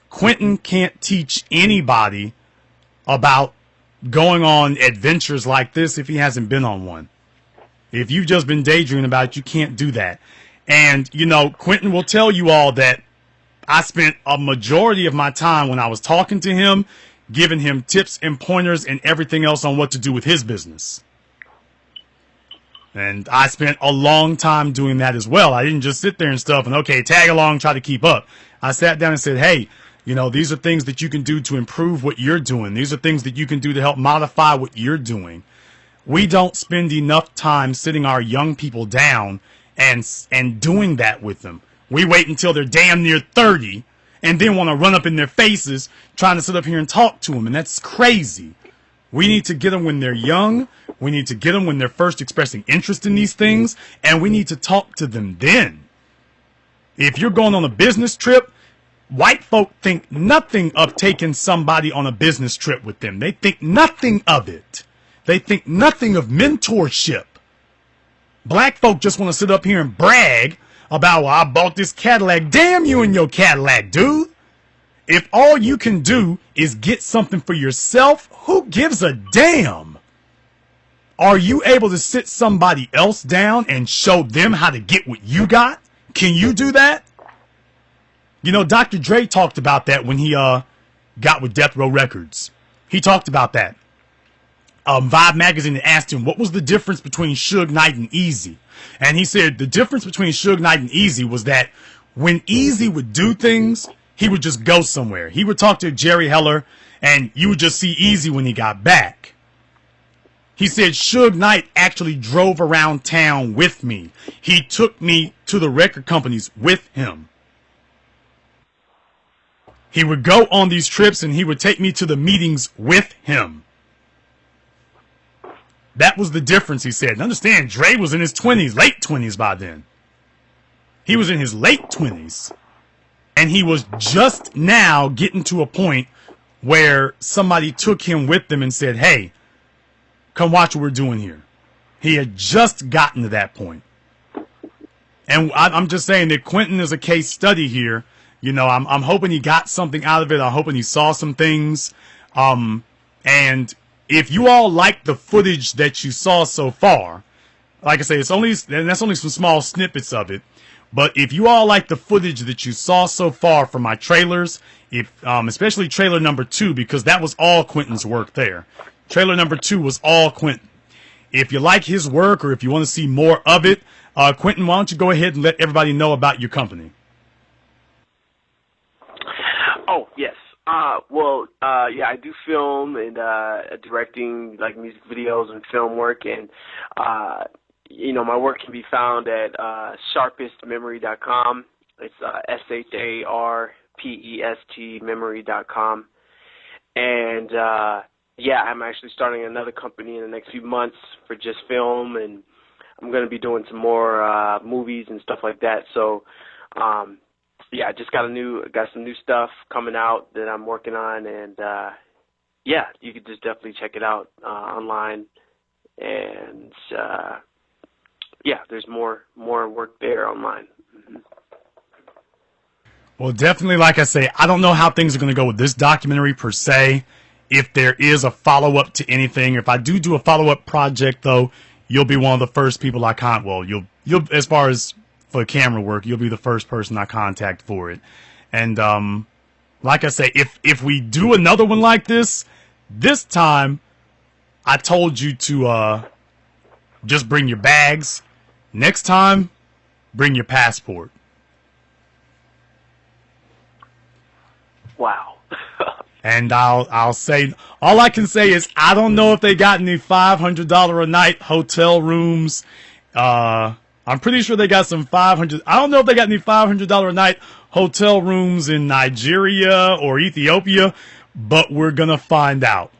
Quentin can't teach anybody about going on adventures like this if he hasn't been on one. If you've just been daydreaming about it, you can't do that. And, Quentin will tell you all that I spent a majority of my time when I was talking to him, giving him tips and pointers and everything else on what to do with his business. And I spent a long time doing that as well. I didn't just sit there and stuff and, okay, tag along, try to keep up. I sat down and said, hey, these are things that you can do to improve what you're doing. These are things that you can do to help modify what you're doing. We don't spend enough time sitting our young people down and doing that with them. We wait until they're damn near 30 and then want to run up in their faces trying to sit up here and talk to them. And that's crazy. We need to get them when they're young. We need to get them when they're first expressing interest in these things. And we need to talk to them then. If you're going on a business trip, white folk think nothing of taking somebody on a business trip with them. They think nothing of it. They think nothing of mentorship. Black folk just want to sit up here and brag about, well, I bought this Cadillac. Damn you and your Cadillac, dude. If all you can do is get something for yourself, who gives a damn? Are you able to sit somebody else down and show them how to get what you got? Can you do that? Dr. Dre talked about that when he got with Death Row Records. He talked about that. Vibe Magazine asked him, what was the difference between Suge Knight and Easy? And he said the difference between Suge Knight and Easy was that when Easy would do things, he would just go somewhere. He would talk to Jerry Heller, and you would just see Easy when he got back. He said Suge Knight actually drove around town with me. He took me to the record companies with him. He would go on these trips, and he would take me to the meetings with him. That was the difference, he said. And understand, Dre was in his 20s, late 20s by then. He was in his late 20s. And he was just now getting to a point where somebody took him with them and said, hey, come watch what we're doing here. He had just gotten to that point. And I'm just saying that Quentin is a case study here. You know, I'm hoping he got something out of it. I'm hoping he saw some things. And if you all like the footage that you saw so far, like I say, that's only some small snippets of it. But if you all like the footage that you saw so far from my trailers, especially trailer number 2, because that was all Quentin's work there. Trailer number 2 was all Quentin. If you like his work or if you want to see more of it, Quentin, why don't you go ahead and let everybody know about your company? Oh, yes. Yeah, I do film and directing, like music videos and film work, and my work can be found at sharpestmemory.com. It's SHARPEST memory.com. And I'm actually starting another company in the next few months for just film, and I'm going to be doing some more movies and stuff like that. So, I just got some new stuff coming out that I'm working on, and you could just definitely check it out online. And there's more work there online. Mm-hmm. Well, definitely, like I say, I don't know how things are going to go with this documentary per se. If there is a follow-up to anything, if I do a follow-up project, though, you'll be one of the first people I contact. Well, you'll as far as for camera work, you'll be the first person I contact for it. And like I say, if we do another one like this time, I told you to just bring your bags. Next time, bring your passport. Wow. And I'll say, all I can say is I don't know if they got any $500 a night hotel rooms. I'm pretty sure they got some $500. I don't know if they got any $500 a night hotel rooms in Nigeria or Ethiopia, but we're gonna find out.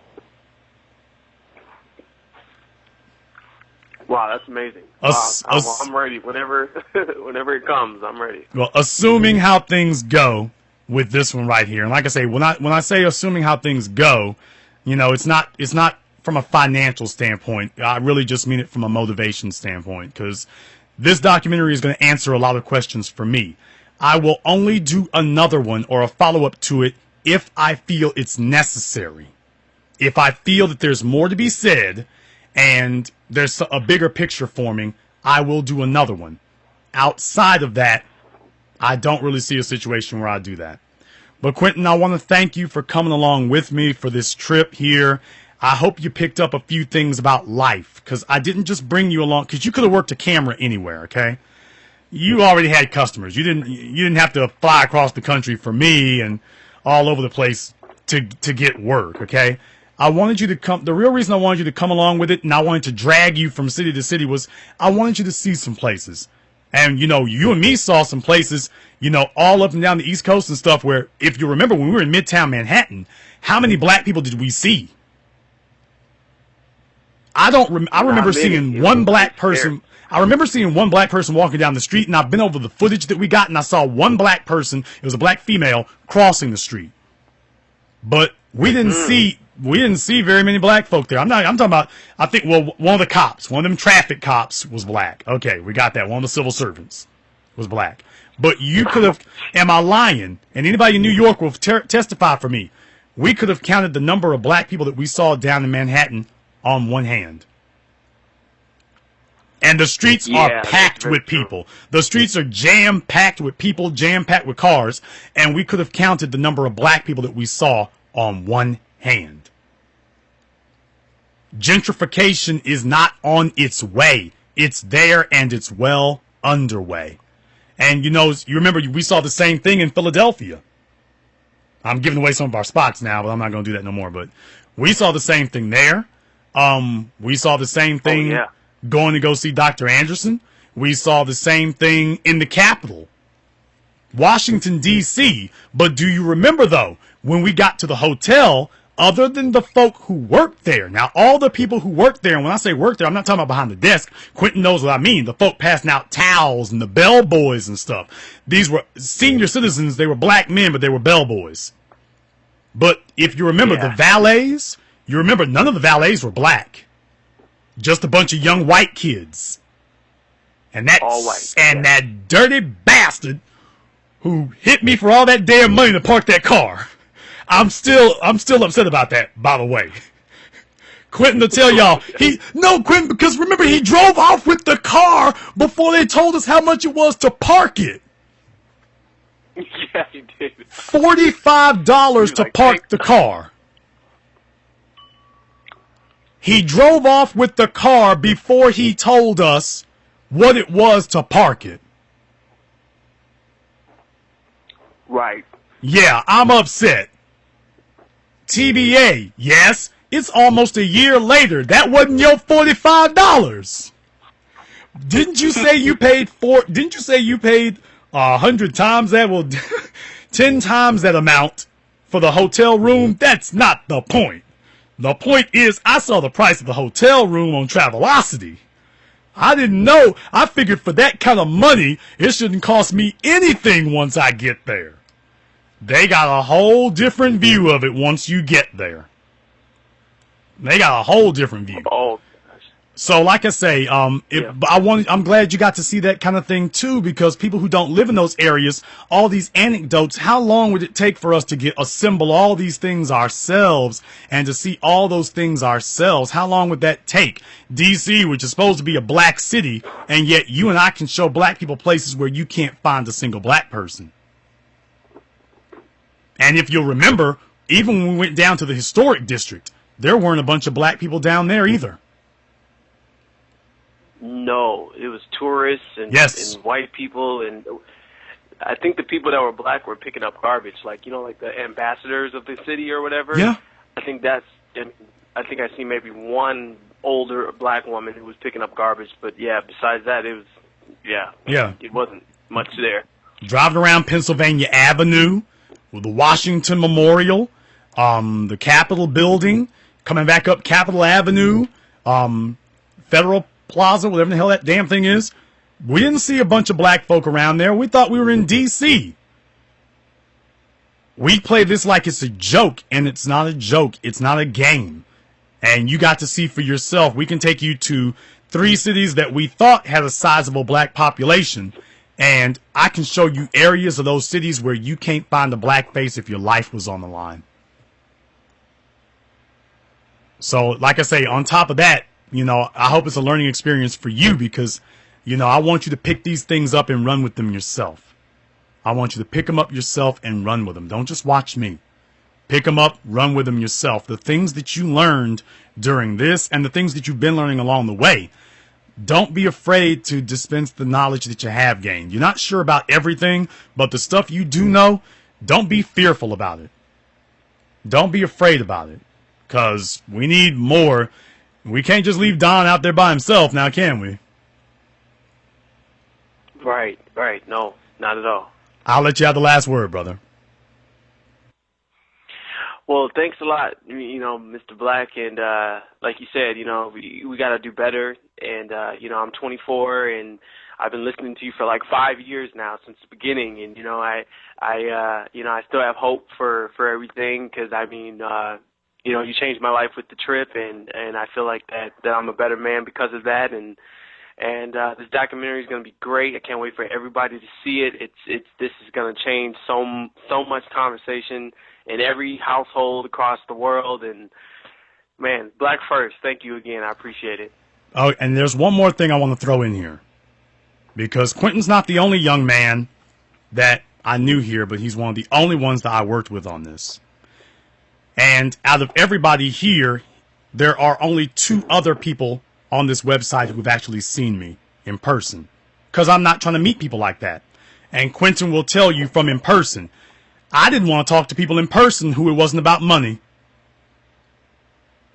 Wow, that's amazing. I'm ready. Whenever it comes, I'm ready. Well, assuming how things go with this one right here, and like I say, when I say assuming how things go, it's not from a financial standpoint. I really just mean it from a motivation standpoint, because this documentary is going to answer a lot of questions for me. I will only do another one or a follow-up to it if I feel it's necessary. If I feel that there's more to be said and there's a bigger picture forming, I will do another one. Outside of that, I don't really see a situation where I do that. But Quentin, I want to thank you for coming along with me for this trip here. I hope you picked up a few things about life, because I didn't just bring you along, because you could have worked a camera anywhere, okay? You already had customers. You didn't have to fly across the country for me and all over the place to get work, okay? I wanted you to come. The real reason I wanted you to come along with it, and I wanted to drag you from city to city, was I wanted you to see some places. And, you and me saw some places, all up and down the East Coast and stuff where, if you remember, when we were in Midtown Manhattan, how many black people did we see? I remember seeing one black person. I remember seeing one black person walking down the street, and I've been over the footage that we got, and I saw one black person. It was a black female crossing the street. But we didn't see very many black folk there. I'm talking about, I think, one of the cops, one of them traffic cops was black. Okay, we got that. One of the civil servants was black. But you could have, am I lying? And anybody in New York will testify for me. We could have counted the number of black people that we saw down in Manhattan on one hand. And the streets are packed with people. The streets are jam-packed with people, jam-packed with cars, and we could have counted the number of black people that we saw on one hand. Gentrification is not on its way. It's there, and it's well underway. And, you remember we saw the same thing in Philadelphia. I'm giving away some of our spots now, but I'm not going to do that no more. But we saw the same thing there. We saw the same thing going to go see Dr. Anderson. We saw the same thing in the Capitol, Washington, D.C. But do you remember, though, when we got to the hotel, other than the folk who worked there, now all the people who worked there, and when I say worked there, I'm not talking about behind the desk. Quentin knows what I mean. The folk passing out towels and the bellboys and stuff. These were senior citizens. They were black men, but they were bellboys. But if you remember the valets, you remember none of the valets were black. Just a bunch of young white kids. And that, all white. And that dirty bastard who hit me for all that damn money to park that car. I'm still upset about that, by the way. Quentin to tell y'all, Quentin, because remember, he drove off with the car before they told us how much it was to park it. Yeah, he did. $45 to park the car. He drove off with the car before he told us what it was to park it. Right. Yeah, I'm upset. TBA, yes, it's almost a year later. That wasn't your $45. Didn't you say you paid 100 times that? Well, 10 times that amount for the hotel room? That's not the point. The point is, I saw the price of the hotel room on Travelocity. I didn't know. I figured for that kind of money, it shouldn't cost me anything once I get there. They got a whole different view of it once you get there. They got a whole different view. Oh. So, like I say, I'm glad you got to see that kind of thing too, because people who don't live in those areas, all these anecdotes, how long would it take for us to assemble all these things ourselves and to see all those things ourselves? How long would that take? DC, which is supposed to be a black city, and yet you and I can show black people places where you can't find a single black person. And if you'll remember, even when we went down to the historic district, there weren't a bunch of black people down there either. No, it was tourists and white people, and I think the people that were black were picking up garbage, like the ambassadors of the city or whatever. Yeah, I think I seen maybe one older black woman who was picking up garbage, but besides that, it wasn't much there. Driving around Pennsylvania Avenue with the Washington Memorial, the Capitol building, coming back up Capitol Avenue, Federal Plaza, whatever the hell that damn thing is. We didn't see a bunch of black folk around there. We thought we were in D.C. We play this like it's a joke, and it's not a joke. It's not a game. And you got to see for yourself. We can take you to 3 cities that we thought had a sizable black population, and I can show you areas of those cities where you can't find a black face if your life was on the line. So, like I say, on top of that, I hope it's a learning experience for you because, I want you to pick these things up and run with them yourself. I want you to pick them up yourself and run with them. Don't just watch me. Pick them up, run with them yourself. The things that you learned during this and the things that you've been learning along the way, don't be afraid to dispense the knowledge that you have gained. You're not sure about everything, but the stuff you do know, don't be fearful about it. Don't be afraid about it because we need more. We can't just leave Don out there by himself now, can we? Right. No, not at all. I'll let you have the last word, brother. Well, thanks a lot, Mr. Black, and like you said, we got to do better, and I'm 24, and I've been listening to you for like 5 years now since the beginning, and I still have hope for everything because you changed my life with the trip, and I feel like that I'm a better man because of that, and this documentary is going to be great. I can't wait for everybody to see it. This is going to change so much conversation in every household across the world, and man, Black First, thank you again. I appreciate it. Oh, and there's one more thing I want to throw in here, because Quentin's not the only young man that I knew here, but he's one of the only ones that I worked with on this. And out of everybody here, there are only 2 other people on this website who've actually seen me in person. Because I'm not trying to meet people like that. And Quentin will tell you from in person, I didn't want to talk to people in person who it wasn't about money.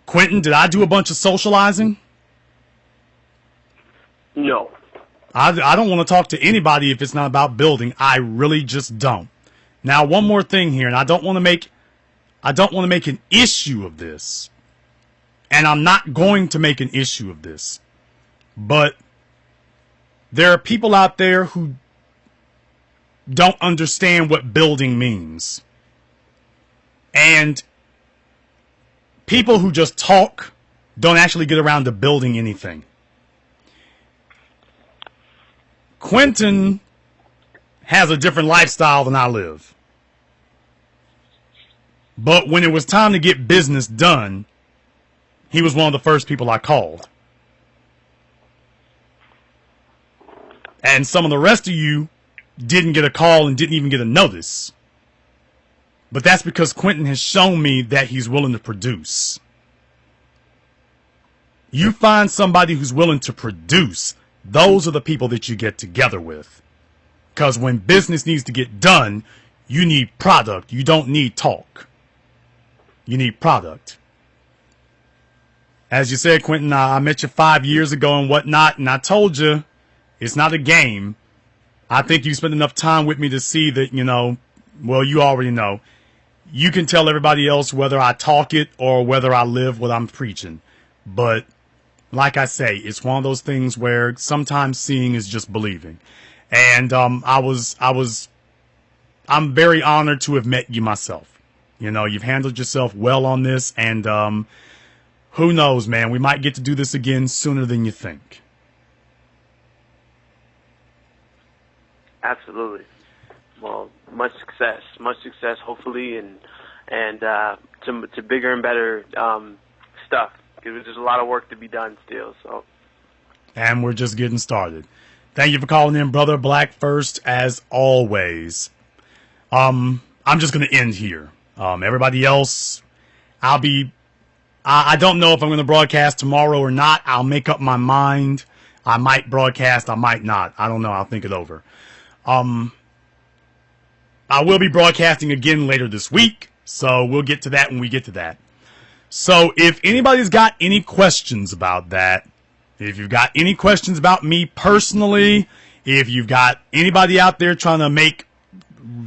Quentin, did I do a bunch of socializing? No. I don't want to talk to anybody if it's not about building. I really just don't. Now, one more thing here, and I don't want to make an issue of this. And I'm not going to make an issue of this. But there are people out there who don't understand what building means. And people who just talk don't actually get around to building anything. Quentin has a different lifestyle than I live. But when it was time to get business done, he was one of the first people I called. And some of the rest of you didn't get a call and didn't even get a notice. But that's because Quentin has shown me that he's willing to produce. You find somebody who's willing to produce, those are the people that you get together with. Because when business needs to get done, you need product. You don't need talk. You need product. As you said, Quentin, I met you 5 years ago and whatnot, and I told you it's not a game. I think you spent enough time with me to see that, well, you already know. You can tell everybody else whether I talk it or whether I live what I'm preaching. But like I say, it's one of those things where sometimes seeing is just believing. And I'm very honored to have met you myself. You've handled yourself well on this, and who knows, man, we might get to do this again sooner than you think. Absolutely. Well, much success, hopefully, and to bigger and better stuff. Because there's a lot of work to be done still. So. And we're just getting started. Thank you for calling in, brother. Black first, as always. I'm just going to end here. Everybody else, I don't know if I'm going to broadcast tomorrow or not. I'll make up my mind. I might broadcast, I might not. I don't know. I'll think it over. I will be broadcasting again later this week, so we'll get to that when we get to that. So if anybody's got any questions about that, if you've got any questions about me personally, if you've got anybody out there trying to make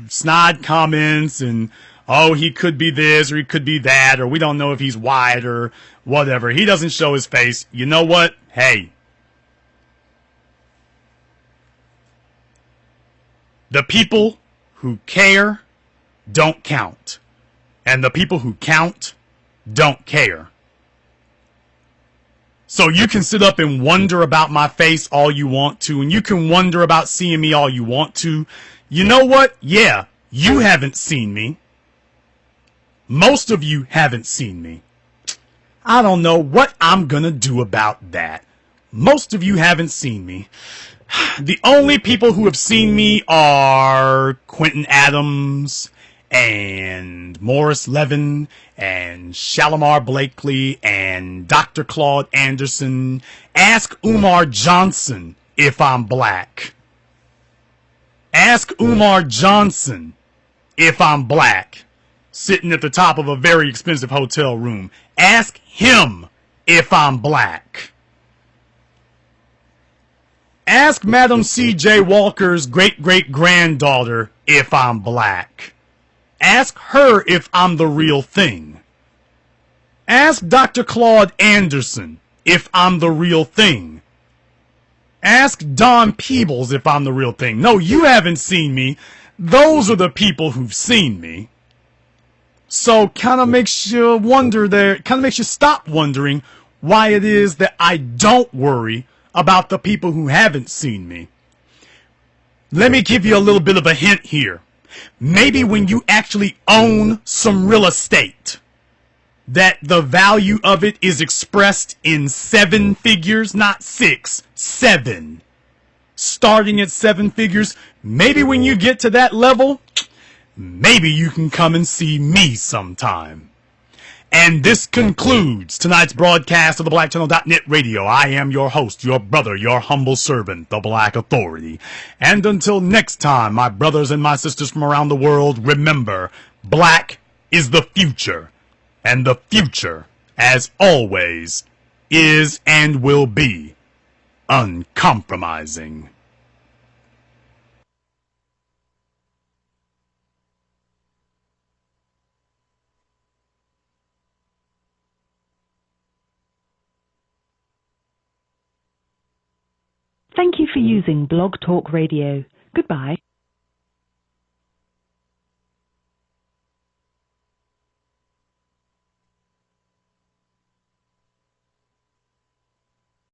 snide comments and, oh, he could be this or he could be that, or we don't know if he's white or whatever, he doesn't show his face, you know what? Hey. The people who care don't count. And the people who count don't care. So you can sit up and wonder about my face all you want to, and you can wonder about seeing me all you want to. You know what? Yeah, you haven't seen me. Most of you haven't seen me. I don't know what I'm gonna do about that. Most of you haven't seen me. The only people who have seen me are Quentin Adams and Morris Levin and Shalimar Blakely and Dr. Claude Anderson. Ask Umar Johnson if I'm black. Ask Umar Johnson if I'm black. Sitting at the top of a very expensive hotel room. Ask him if I'm black. Ask Madam C.J. Walker's great-great-granddaughter if I'm black. Ask her if I'm the real thing. Ask Dr. Claude Anderson if I'm the real thing. Ask Don Peebles if I'm the real thing. No, you haven't seen me. Those are the people who've seen me. So kind of makes you wonder there, kind of makes you stop wondering why it is that I don't worry about the people who haven't seen me. Let me give you a little bit of a hint here. Maybe when you actually own some real estate, that the value of it is expressed in 7 figures, not 6, 7. Starting at 7 figures, maybe when you get to that level, maybe you can come and see me sometime. And this concludes tonight's broadcast of the BlackChannel.net radio. I am your host, your brother, your humble servant, the Black Authority. And until next time, my brothers and my sisters from around the world, remember, black is the future. And the future, as always, is and will be uncompromising. Thank you for using Blog Talk Radio. Goodbye.